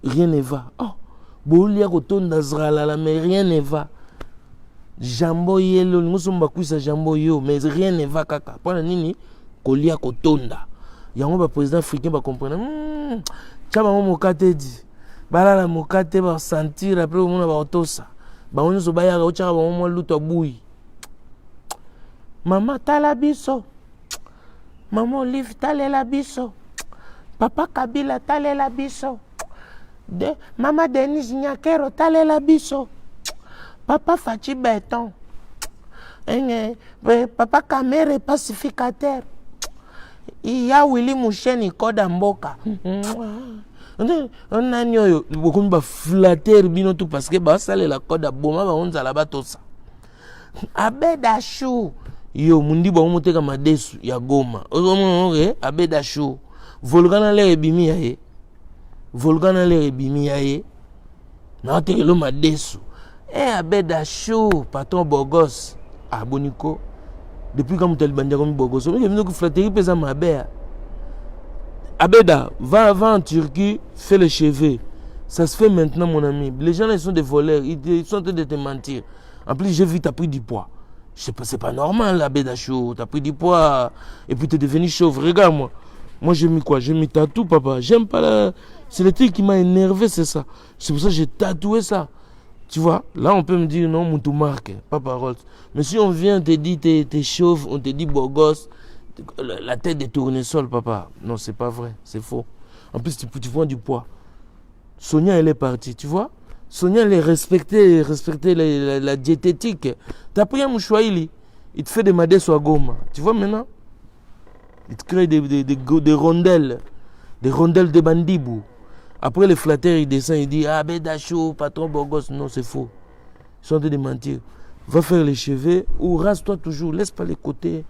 Rien ne va. Oh, Bolia Roton d'Azrala, mais rien ne va. Jambo yelo, nous sommes bakuisa jambo yo, mais rien ne va kaka. Pour nini, Kolia Kotonda. Yango ba président africain va comprendre. Chaba mo mokate di. Bala la mokate va sentir après au monde va otosa. Ba on so baya ga chaba mo luto bui. Mama tala biso. Maman Olive talela biso. Papa Kabila talela biso. Maman Denise Nyakero talela biso. Papa Fachi Béton. Papa Kamere pacificateur. Il y a Willy Moucheni Koda Mboka. On a nyoyo beaucoup de flatter bino tout parce que bah ça la Koda Boma ba on zala batosa. Abeda Chou. Yo mundi ba omote kama desu ya Goma. Ozomo Abeda Chou. Volgana le ebimi yae. Volgana le ebimi yae. Na te lo madesu. Abeda Chou patron Bogos à Bonico. Depuis quand tu as le bandier comme Bogos, mais il y a une flatterie pesant ma belle. Abeda, va en Turquie, fais les cheveux. Ça se fait maintenant, mon ami. Les gens, ils sont des voleurs, ils sont en train de te mentir. En plus, j'ai vu que tu as pris du poids. Je sais pas, c'est pas normal, Abeda Chou. Tu as pris du poids et puis tu es devenu chauve. Regarde-moi. Moi, j'ai mis quoi? J'ai mis tatou, papa. J'aime pas la. C'est le truc qui m'a énervé, c'est ça. C'est pour ça que j'ai tatoué ça. Tu vois, là on peut me dire non, Moutou marque, pas parole. Mais si on vient te dire t'es chauve, on te dit beau gosse, la tête est tournesol, papa. Non, c'est pas vrai, c'est faux. En plus, tu prends du poids. Sonia, elle est partie, tu vois. Sonia, elle est respectée la diététique. T'as pris un mouchouaïli, il te fait des madés sur Goma. Tu vois maintenant, il te crée des rondelles de bandibou. Après, les flatteurs, ils descendent, ils disent « Ah, Bédachou, patron Bogos. » Non, c'est faux. Ils sont en train de mentir. Va faire les cheveux ou rase-toi toujours, laisse pas les côtés.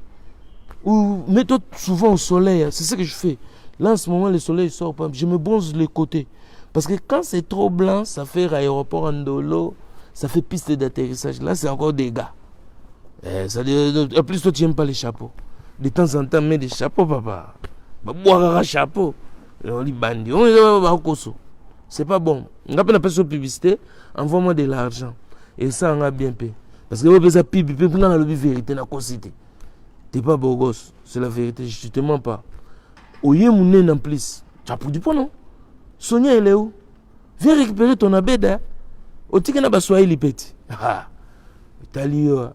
Ou mets-toi souvent au soleil. C'est ce que je fais. Là, en ce moment, le soleil ne sort pas. Je me bronze les côtés. Parce que quand c'est trop blanc, ça fait aéroport en dolo, ça fait piste d'atterrissage. Là, c'est encore des gars. En plus, toi, tu n'aimes pas les chapeaux. De temps en temps, mets des chapeaux, papa. Boire un chapeau. C'est pas bon. On n'a pas de publicité, envoie-moi de l'argent. Et ça, on a bien payé. Parce que vous avez publicité, vous avez la vérité. Tu n'es pas beau gosse, c'est la vérité, je ne te mens pas. Oye mounen en plus. Tu as pris du poids, non? Sonia, elle est où? Viens récupérer ton abeda. Au tika na baswa il petit. Ah. Italio.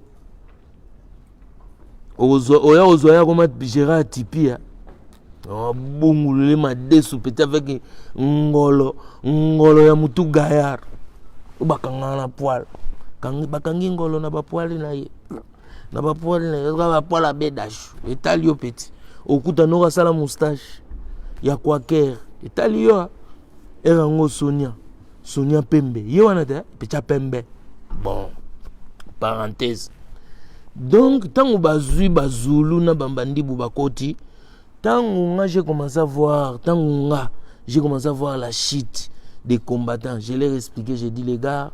Oya ozoya comme Gérard Tipia. Bongulele ma desu peut-être avec ngolo ya mutu gayar. Bakanga na poil. Bakangi ngolo na ba poil na ye. Na ba poil na ye ba poil à bédache. Etalio petit. Okuta no sala moustache. Ya Quaker. Etalio. Erango Sonia. Sonia Pembe. Ye wana te Pecha Pembe. Bon. Parenthèse. Donc tant bazui bazulu na bambandi bubakoti. Tant j'ai commencé à voir, j'ai commencé à voir la chute des combattants. Je leur ai expliqué, j'ai dit les gars,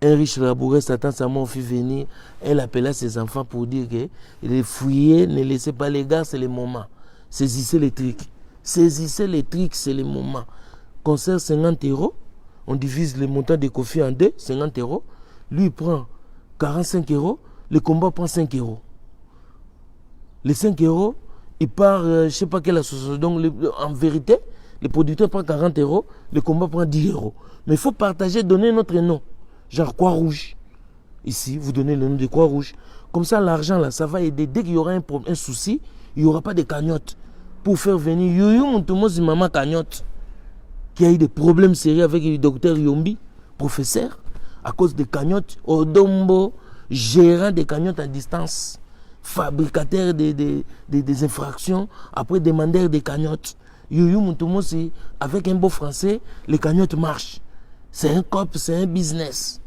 un riche labouriste attend sa mort fit venir. Elle appela ses enfants pour dire que les fouillés, ne laissez pas les gars, c'est le moment. Saisissez les trucs. Saisissez les trucs, c'est le moment. Concert 50 €, on divise le montant de Kofi en deux, 50 €. Lui il prend 45 €, le combat prend 5 €. Les 5 €, il part, je ne sais pas quelle association. Donc, en vérité, le producteur prend 40 €, le combat prend 10 €. Mais il faut partager, donner notre nom. Genre Croix-Rouge. Ici, vous donnez le nom de Croix-Rouge. Comme ça, l'argent, là, ça va aider. Dès qu'il y aura un souci, il n'y aura pas de cagnotte. Pour faire venir Yoyo Montomosi Maman Cagnotte, qui a eu des problèmes sérieux avec le docteur Yombi, professeur, à cause des cagnottes. Odombo, gérant des cagnottes à distance. Fabricateur des infractions, après demandeur des cagnottes. Yoyo Mutumosi, avec un beau français, les cagnottes marchent. C'est un cop, c'est un business.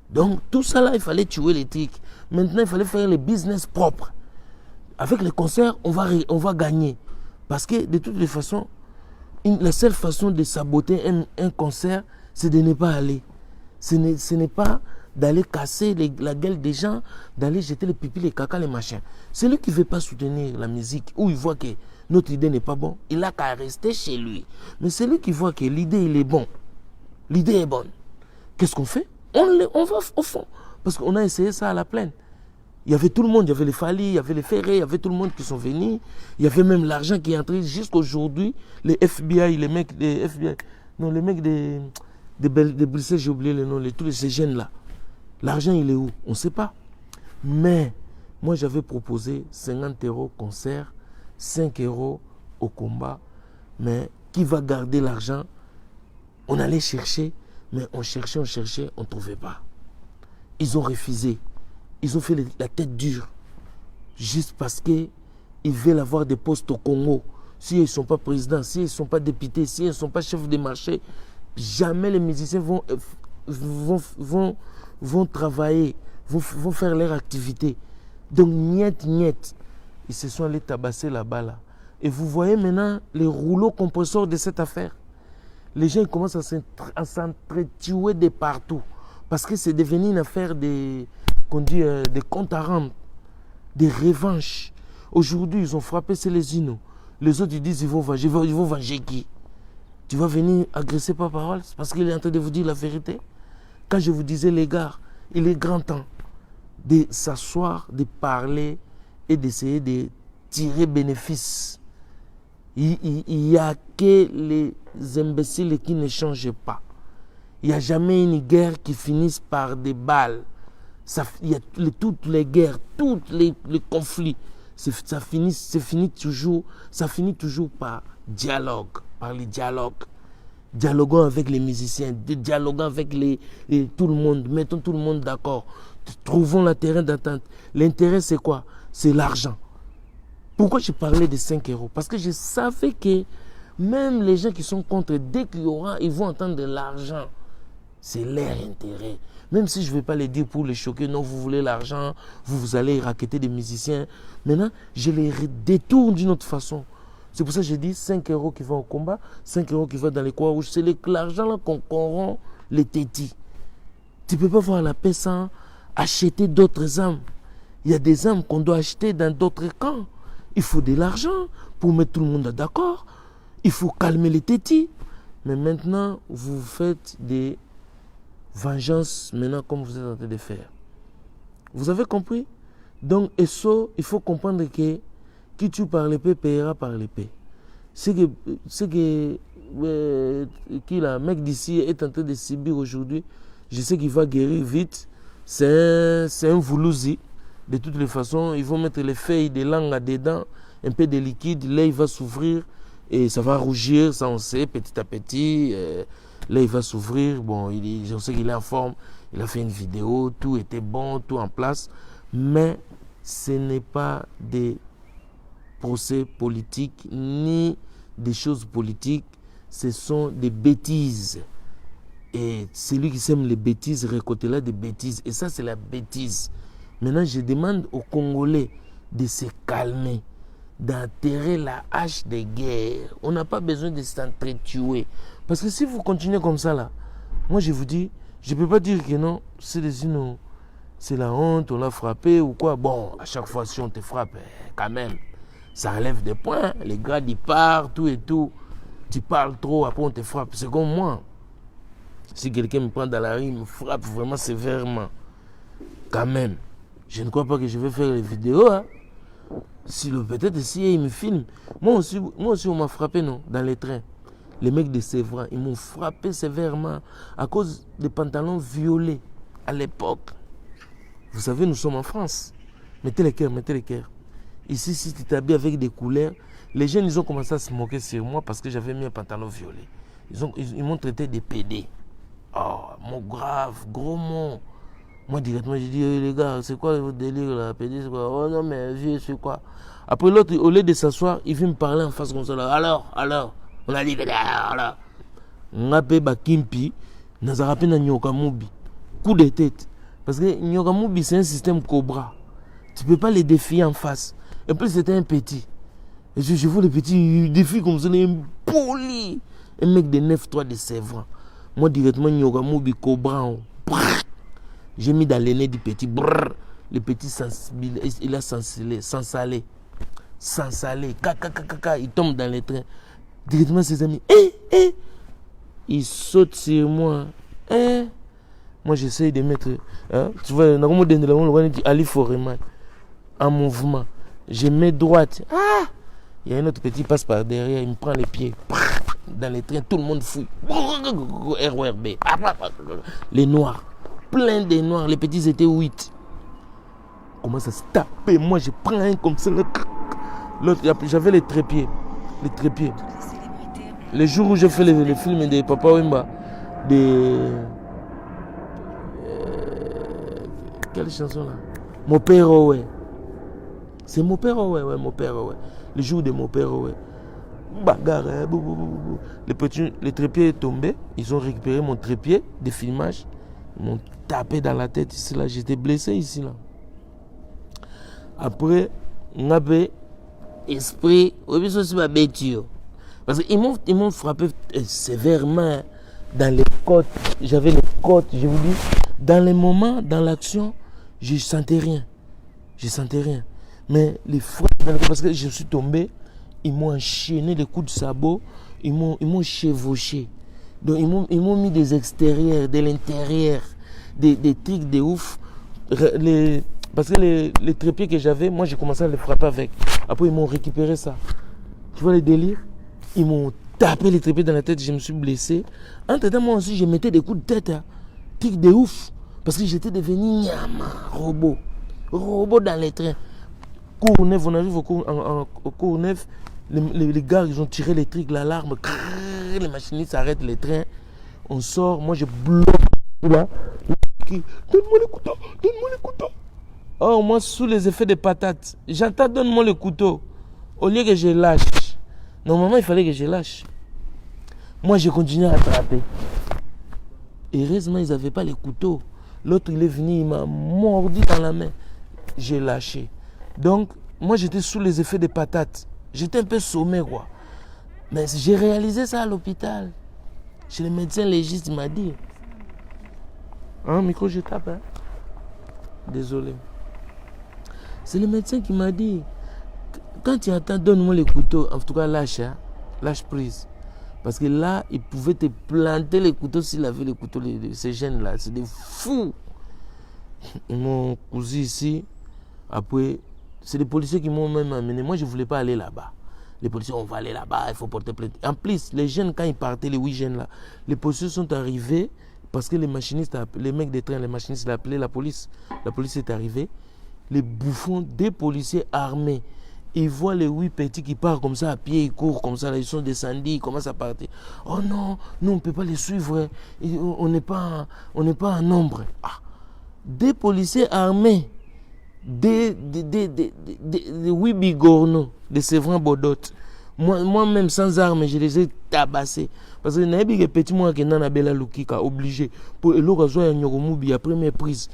Donc tout ça là, il fallait tuer les trucs. Maintenant, il fallait faire les business propres. Avec les concerts, on va gagner. Parce que de toutes les façons, la seule façon de saboter un concert, c'est de ne pas aller. Ce n'est pas d'aller casser la gueule des gens, d'aller jeter les pipis, les caca, les machins. Celui qui ne veut pas soutenir la musique, ou il voit que notre idée n'est pas bonne, il n'a qu'à rester chez lui. Mais celui qui voit que l'idée, il est bon, l'idée est bonne, qu'est-ce qu'on fait? On va au fond. Parce qu'on a essayé ça à la plaine. Il y avait tout le monde, il y avait les Fali, il y avait les Ferré, il y avait tout le monde qui sont venus. Il y avait même l'argent qui est entré jusqu'aujourd'hui. Les FBI, les mecs des FBI, non, les mecs des Bruxelles, j'ai oublié le nom, tous ces jeunes-là. L'argent, il est où? On ne sait pas. Mais moi, j'avais proposé 50 € concert, 5 € au combat. Mais qui va garder l'argent? On allait chercher, mais on cherchait, on ne trouvait pas. Ils ont refusé. Ils ont fait la tête dure. Juste parce qu'ils veulent avoir des postes au Congo. S'ils ne sont pas présidents, s'ils ne sont pas députés, s'ils ne sont pas chefs de marché, jamais les musiciens vont travailler, vont faire leur activité. Donc, niet. Ils se sont allés tabasser là-bas. Là. Et vous voyez maintenant les rouleaux compresseurs de cette affaire. Les gens commencent à s'entretuer de partout. Parce que c'est devenu une affaire des comptes à rendre, des revanches. Aujourd'hui, ils ont frappé Célésino. Les autres, ils disent, ils vont venger qui? Tu vas venir agresser par parole? C'est parce qu'il est en train de vous dire la vérité. Quand je vous disais, les gars, il est grand temps de s'asseoir, de parler et d'essayer de tirer bénéfice. Il n'y a que les imbéciles qui ne changent pas. Il n'y a jamais une guerre qui finisse par des balles. Il y a toutes les guerres, tous les conflits, ça finit toujours par dialogue, par les dialogues. Dialoguons avec les musiciens, dialoguons avec tout le monde, mettons tout le monde d'accord. Trouvons le terrain d'entente. L'intérêt, c'est quoi? C'est l'argent. Pourquoi je parlais de 5 €? Parce que je savais que même les gens qui sont contre, dès qu'il y aura, ils vont entendre de l'argent. C'est leur intérêt. Même si je ne vais pas les dire pour les choquer, non, vous voulez l'argent, vous allez racketter des musiciens. Maintenant, je les détourne d'une autre façon. C'est pour ça que j'ai dit 5 € qui vont au combat, 5 € qui vont dans les coins rouges. C'est l'argent là qu'on corrompt les tétis. Tu ne peux pas voir la paix sans acheter d'autres âmes. Il y a des âmes qu'on doit acheter dans d'autres camps. Il faut de l'argent pour mettre tout le monde d'accord. Il faut calmer les tétis. Mais maintenant, vous faites des vengeances maintenant comme vous êtes en train de faire. Vous avez compris? Donc, il faut comprendre que qui tue par l'épée paiera par l'épée. Ce que le mec d'ici est en train de subir aujourd'hui, je sais qu'il va guérir vite. C'est un Voulouzi. De toutes les façons, ils vont mettre les feuilles de langue là-dedans, un peu de liquide, l'œil va s'ouvrir et ça va rougir, ça on sait, petit à petit. L'œil va s'ouvrir. Bon, je sais qu'il est en forme, il a fait une vidéo, tout était bon, tout en place. Mais ce n'est pas des procès politiques ni des choses politiques, ce sont des bêtises. Et celui qui sème les bêtises récoltera des bêtises. Et ça, c'est la bêtise. Maintenant, je demande aux Congolais de se calmer, d'enterrer la hache de guerre. On n'a pas besoin de s'entretuer. Parce que si vous continuez comme ça, là, moi, je vous dis, je ne peux pas dire que non, c'est la honte, on l'a frappé ou quoi. Bon, à chaque fois, si on te frappe, quand même, ça enlève des points. Les gars, ils partent, tout et tout. Tu parles trop, après on te frappe. C'est comme moi. Si quelqu'un me prend dans la rue, il me frappe vraiment sévèrement. Quand même. Je ne crois pas que je vais faire les vidéos. Hein. Peut-être si il me filme. Moi aussi on m'a frappé, non, dans les trains. Les mecs de Sévran, ils m'ont frappé sévèrement à cause des pantalons violets à l'époque. Vous savez, nous sommes en France. Mettez les cœurs, mettez les cœurs. Ici, si tu t'habilles avec des couleurs, les jeunes, ils ont commencé à se moquer sur moi parce que j'avais mis un pantalon violet. Ils m'ont traité de PD. Oh, mot grave, gros mot. Moi, directement, j'ai dit, les gars, c'est quoi votre délire là? PD, c'est quoi? Oh non, mais vieux, c'est quoi? Après, l'autre, au lieu de s'asseoir, il vient me parler en face comme ça. Là. Alors, on a dit, alors. On a payé Bakimpi, on a rappelé Nyokamubi. Coup de tête. Parce que Nyokamubi, c'est un système Cobra. Tu ne peux pas les défier en face. Et puis, c'était un petit. Et je vois les petits défis comme ça, un poli. Un mec de 9-3 de Sévran. Moi, directement, Nyokamubi, Cobra. J'ai mis dans le nez du petit. Brrr, le petit il a sans salé. Il tombe dans les trains. Directement, ses amis. Il saute sur moi. Moi, j'essaye de mettre. Tu vois, Ali Foreman. En mouvement. Je mets droite. Il y a un autre petit qui passe par derrière. Il me prend les pieds. Dans les trains, tout le monde fouille. RORB. Les noirs. Plein de noirs. Les petits étaient 8. Commence à se taper. Moi, je prends un comme ça. L'autre, j'avais les trépieds. Les jours où j'ai fait les films de Papa Wemba, quelle chanson là? Mon père, ouais. C'est mon père, ouais, mon père, ouais. Le jour de mon père, ouais. Bagarre, les trépieds est tombé. Ils ont récupéré mon trépied de filmage. Ils m'ont tapé dans la tête ici là. J'étais blessé ici là. Après, on avait esprit. Parce qu'ils m'ont frappé sévèrement dans les côtes. J'avais les côtes, je vous dis. Dans les moments, dans l'action, je ne sentais rien. Mais les frappes, parce que je suis tombé, ils m'ont enchaîné les coups de sabot, ils m'ont chevauché. Donc ils m'ont mis des extérieurs, de l'intérieur, des trucs de ouf. Parce que les trépieds que j'avais, moi j'ai commencé à les frapper avec. Après ils m'ont récupéré ça. Tu vois les délires? Ils m'ont tapé les trépieds dans la tête, je me suis blessé. Entre-temps, moi aussi je mettais des coups de tête. Trucs de ouf. Parce que j'étais devenu robot. Robot dans les trains. Courneuve, on arrive au Courneuve, les gars, ils ont tiré les trucs, l'alarme, les machinistes arrêtent les trains, on sort, moi je bloque là, donne-moi le couteau. Oh, moi sous les effets des patates, j'entends donne-moi le couteau, au lieu que je lâche. Normalement, il fallait que je lâche. Moi, je continue à attraper. Heureusement, ils n'avaient pas les couteaux. L'autre, il est venu, il m'a mordu dans la main. J'ai lâché. Donc, moi, j'étais sous les effets des patates. J'étais un peu sommé, quoi. Mais j'ai réalisé ça à l'hôpital. Chez le médecin légiste, il m'a dit. Micro, je tape. Désolé. C'est le médecin qui m'a dit. Quand tu attends, donne-moi les couteaux. En tout cas, lâche. Lâche prise. Parce que là, il pouvait te planter les couteaux s'il avait les couteaux, ces jeunes-là. C'est des fous. Ils m'ont cousu ici. Après, c'est les policiers qui m'ont même amené. Moi, je ne voulais pas aller là-bas. Les policiers, on va aller là-bas, il faut porter plainte. En plus, les jeunes, quand ils partaient, les 8 jeunes là, les policiers sont arrivés parce que les machinistes, les mecs des trains, les machinistes, ils appelaient la police. La police est arrivée. les bouffons des policiers armés. Ils voient les 8 petits qui partent comme ça à pied, ils courent comme ça, là, ils sont descendus, ils commencent à partir. Oh non, nous on ne peut pas les suivre, on n'est pas en nombre. Ah. Des policiers armés, des 8 bigorneaux, des Séverin Bodot. Moi-même sans armes, je les ai tabassés. Parce que les petits moi qui n'ont pas la obligé. Pour le rasoir, il y a première prise.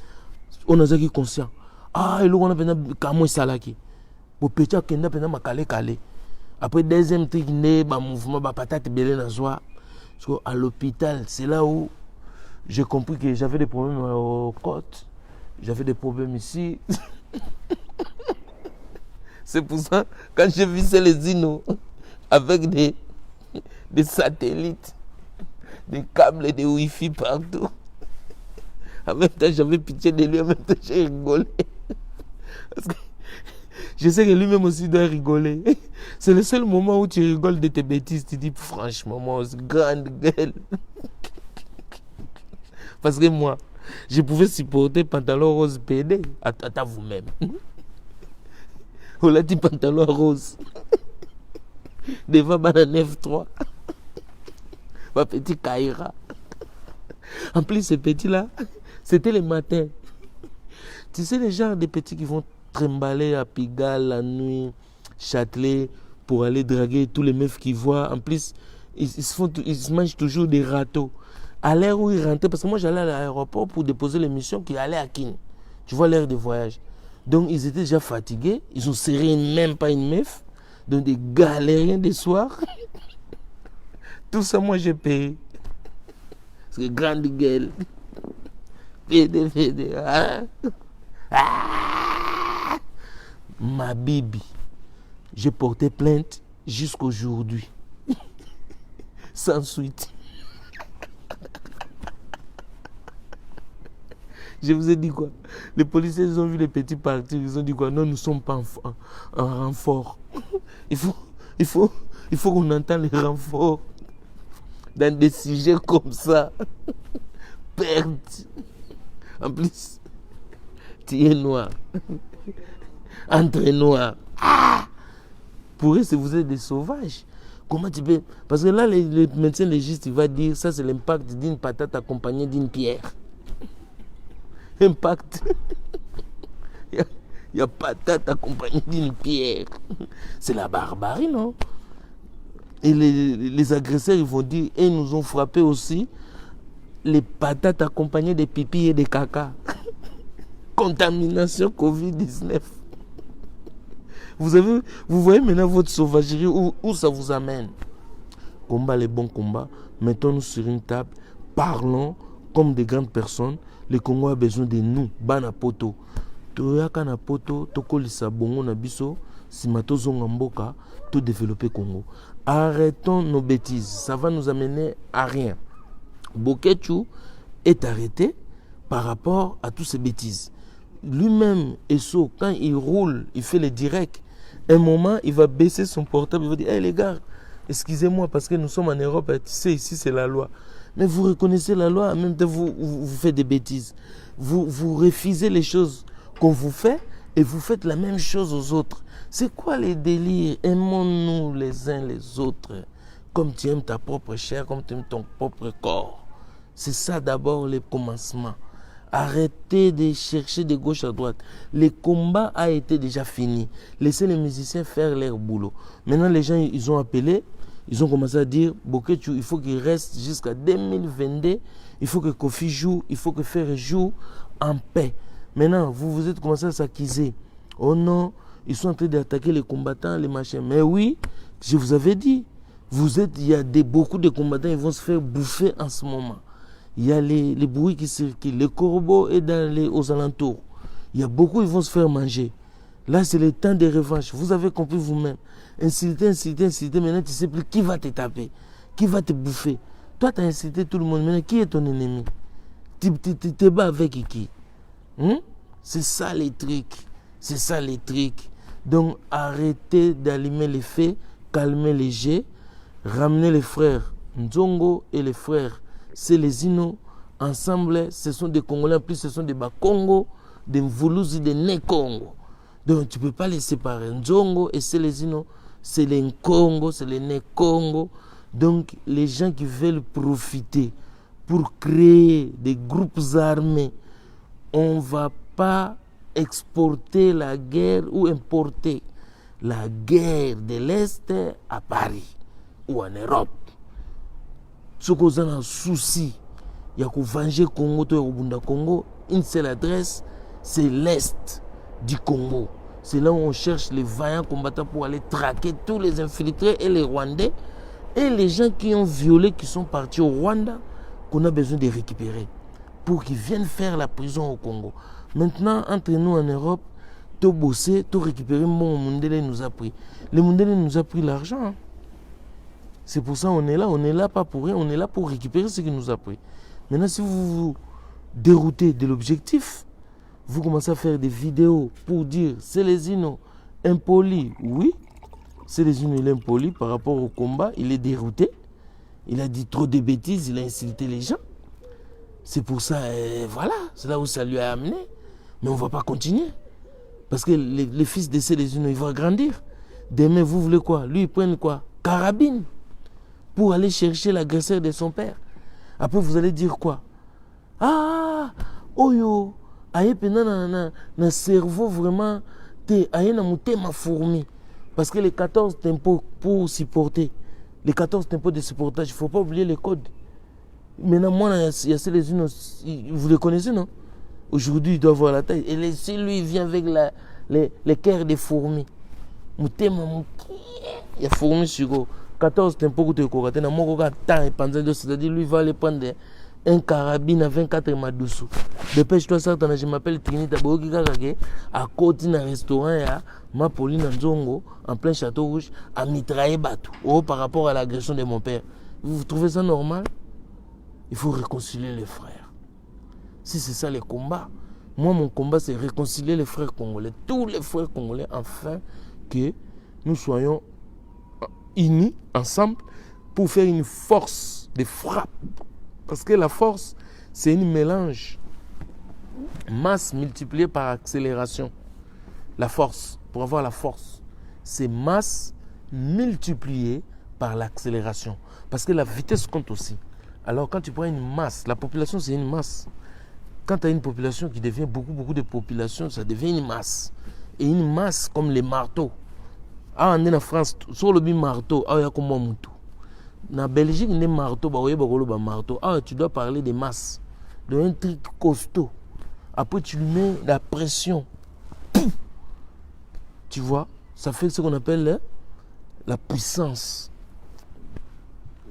On a été conscient. Ah, et on a fait un salaki. Pour petit qui n'a pas calé. Après deuxième truc, mouvement, patate belé dans soir. Parce qu'à l'hôpital, c'est là où j'ai compris que j'avais des problèmes aux côtes. J'avais des problèmes ici. C'est pour ça, quand j'ai vu ces les inos avec des satellites, des câbles et des Wi-Fi partout, en même temps j'avais pitié de lui, en même temps j'ai rigolé. Parce que je sais que lui-même aussi doit rigoler. C'est le seul moment où tu rigoles de tes bêtises. Tu dis franchement, moi, grande gueule. Parce que moi, je pouvais supporter pantalon rose PD. À vous-même. On l'a dit pantalon rose. Devant banane 9-3. Ma petite Kaira. En plus, ces petits-là, c'était le matin. Tu sais, les genres de petits qui vont trimballer à Pigalle la nuit, Châtelet, pour aller draguer tous les meufs qu'ils voient. En plus, ils se mangent toujours des râteaux. À l'heure où ils rentraient, parce que moi j'allais à l'aéroport pour déposer les missions qui allaient à Kin. Tu vois l'heure de voyage. Donc ils étaient déjà fatigués. Ils ont serré même pas une meuf. Donc des galériens des soirs. Tout ça, moi j'ai payé. Parce que grande gueule. Fédé. Hein? Ah! Ma bibi. J'ai porté plainte jusqu'aujourd'hui. Sans suite. Je vous ai dit quoi? Les policiers, ils ont vu les petits partir. Ils ont dit quoi? Non, nous ne sommes pas en renfort. Il faut qu'on entende les renforts dans des sujets comme ça. Perte. En plus, tu es noir. Entre noirs. Ah! Pour eux, vous êtes des sauvages. Comment tu peux... Parce que là, le médecin légiste, il va dire, ça c'est l'impact d'une patate accompagnée d'une pierre. Impact. Il y a patate accompagnée d'une pierre. C'est la barbarie, non? Et les agresseurs, ils vont dire, et ils nous ont frappé aussi les patates accompagnées de pipi et de caca. Contamination Covid-19. Vous voyez maintenant votre sauvagerie, où ça vous amène. Combat les bons combats. Mettons-nous sur une table. Parlons comme des grandes personnes. Le Congo a besoin de nous. Bana poto. Toyaka na poto. Tokolisa bongo na biso. Simato zonga mboka. Tout développer Congo. Arrêtons nos bêtises. Ça va nous amener à rien. Bokechu est arrêté par rapport à toutes ces bêtises. Lui-même, Esso, quand il roule, il fait les directs. Un moment, il va baisser son portable. Il va dire, hey, les gars, excusez-moi parce que nous sommes en Europe. Tu sais, ici, c'est la loi. Mais vous reconnaissez la loi, en même temps, vous faites des bêtises. Vous refusez les choses qu'on vous fait et vous faites la même chose aux autres. C'est quoi les délires? Aimons-nous les uns les autres comme tu aimes ta propre chair, comme tu aimes ton propre corps. C'est ça d'abord le commencement. Arrêtez de chercher de gauche à droite. Le combat a été déjà fini. Laissez les musiciens faire leur boulot. Maintenant, les gens, ils ont appelé. Ils ont commencé à dire, Bokechu, il faut qu'il reste jusqu'à 2022. Il faut que Kofi joue. Il faut que Ferre joue en paix. Maintenant, vous êtes commencé à s'acquiser. Oh non, ils sont en train d'attaquer les combattants, les machins. Mais oui, je vous avais dit, il y a beaucoup de combattants, ils vont se faire bouffer en ce moment. Il y a les bruits qui circulent. Les corbeaux et aux alentours. Il y a beaucoup, ils vont se faire manger. Là, c'est le temps de revanche. Vous avez compris vous-même. Insulter. Maintenant, tu ne sais plus qui va te taper. Qui va te bouffer. Toi, tu as insulté tout le monde. Maintenant, qui est ton ennemi? Tu te bats avec qui? C'est ça les trucs. Donc, arrêtez d'allumer les feux. Calmez les jets. Ramenez les frères Nzongo et les frères. C'est les Inos. Ensemble, ce sont des Congolais. En plus, ce sont des Bakongo. de Mvuluzi, de Né Congo. Donc tu ne peux pas les séparer. Nzongo et Selezino, c'est les Nkongo, c'est les Né Congo. Donc les gens qui veulent profiter pour créer des groupes armés, on ne va pas exporter la guerre ou importer la guerre de l'Est à Paris ou en Europe. Ce qu'on a un souci, il y a que venger Congo, Congo, une seule adresse, c'est l'Est du Congo. C'est là où on cherche les vaillants combattants pour aller traquer tous les infiltrés et les Rwandais et les gens qui ont violé, qui sont partis au Rwanda, qu'on a besoin de récupérer pour qu'ils viennent faire la prison au Congo. Maintenant, entre nous en Europe, tout bosser, tout récupérer, mon Mundele nous a pris. Le Mundele nous a pris l'argent. Hein. C'est pour ça qu'on est là pas pour rien, on est là pour récupérer ce qu'il nous a pris. Maintenant, si vous vous déroutez de l'objectif, vous commencez à faire des vidéos pour dire Selezino impoli, oui, Selezino il est impoli par rapport au combat, il est dérouté, il a dit trop de bêtises, il a insulté les gens. C'est pour ça, voilà, c'est là où ça lui a amené. Mais on ne va pas continuer. Parce que les fils de Selezino, ils vont grandir. Demain, vous voulez quoi? Lui, ils prennent quoi? Carabine. Pour aller chercher l'agresseur de son père. Après, vous allez dire quoi? Ah, oyo, aye pena na cerveau vraiment, aye na mutema fourmi. Parce que les 14 tempos pour supporter, les 14 tempos de supportage, il ne faut pas oublier les codes. Maintenant, moi, il y a Selezino, vous les connaissez, non? Aujourd'hui, il doit avoir la taille. Et si lui, il vient avec les cœurs des fourmis. Mutema, il y a fourmis sur eux. 14 tempos que tu as c'est-à-dire lui va aller prendre un carabine à 24 madoussou. Dépêche-toi, ça, je m'appelle Trinita à côté d'un restaurant, ma Pauline Nzongo, en plein Château Rouge, à mitrailler Batou. Oh, par rapport à l'agression de mon père. Vous trouvez ça normal? Il faut réconcilier les frères. Si c'est ça le combat, moi, mon combat, c'est réconcilier les frères congolais, tous les frères congolais, afin que nous soyons unis ensemble pour faire une force de frappe. Parce que la force, c'est un mélange. Masse multipliée par accélération. La force, pour avoir la force, c'est masse multipliée par l'accélération. Parce que la vitesse compte aussi. Alors quand tu prends une masse, la population c'est une masse. Quand tu as une population qui devient beaucoup de population, ça devient une masse. Et une masse comme les marteaux. Ah, on est en France, sur le marteau, ah, il y a comme Moutou. En Belgique, on est marteau, marteau. Ah, tu dois parler des masses. De un truc costaud. Après, tu lui mets la pression. Pouf. Tu vois, ça fait ce qu'on appelle la puissance.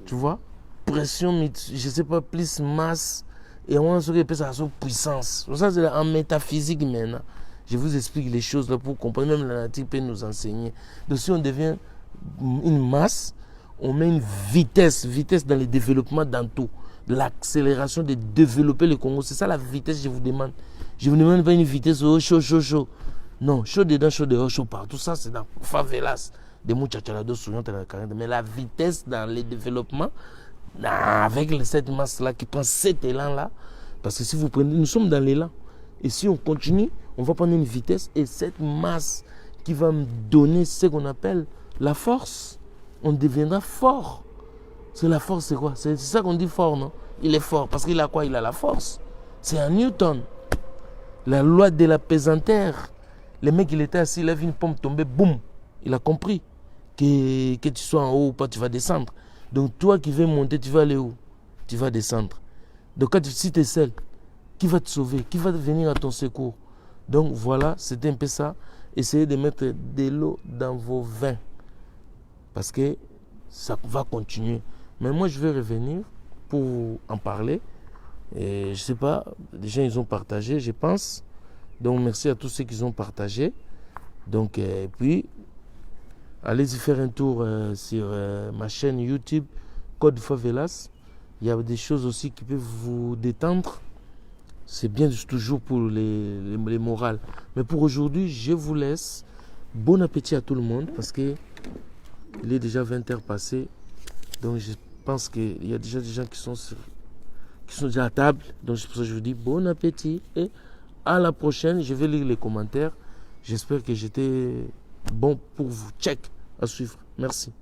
Tu vois, pression, je ne sais pas, plus masse. Et on se répète ça sur puissance. Ça, c'est en métaphysique maintenant. Je vous explique les choses là pour comprendre. Même la nature peut nous enseigner. Donc si on devient une masse, on met une vitesse dans le développement dans tout. L'accélération de développer le Congo. C'est ça la vitesse que je vous demande. Je ne vous demande pas une vitesse chaud. Non, chaud dedans, chaud dehors, chaud partout. Ça, c'est dans favelas. Des mouchachalados, mais la vitesse dans le développement, avec cette masse-là qui prend cet élan-là, parce que si vous prenez, nous sommes dans l'élan. Et si on continue, on va prendre une vitesse et cette masse qui va me donner ce qu'on appelle la force, on deviendra fort. C'est la force, c'est quoi? C'est ça qu'on dit fort, non? Il est fort parce qu'il a quoi? Il a la force. C'est un Newton. La loi de la pesanteur. Le mec, il était assis, il a vu une pomme tomber, boum. Il a compris que tu sois en haut ou pas, tu vas descendre. Donc toi qui veux monter, tu vas aller où? Tu vas descendre. Donc si tu es seul, qui va te sauver? Qui va venir à ton secours? Donc voilà, c'était un peu ça. Essayez de mettre de l'eau dans vos vins. Parce que ça va continuer. Mais moi, je vais revenir pour en parler. Et je ne sais pas, les gens, ils ont partagé, je pense. Donc merci à tous ceux qui ont partagé. Donc, et puis, allez-y faire un tour sur ma chaîne YouTube, Code Favelas. Il y a des choses aussi qui peuvent vous détendre. C'est bien toujours pour les morales. Mais pour aujourd'hui, je vous laisse. Bon appétit à tout le monde parce que il est déjà 20h passé. Donc je pense qu'il y a déjà des gens qui sont déjà à table. Donc c'est pour ça que je vous dis bon appétit et À la prochaine, je vais lire les commentaires. J'espère que j'étais bon pour vous. Check à suivre. Merci.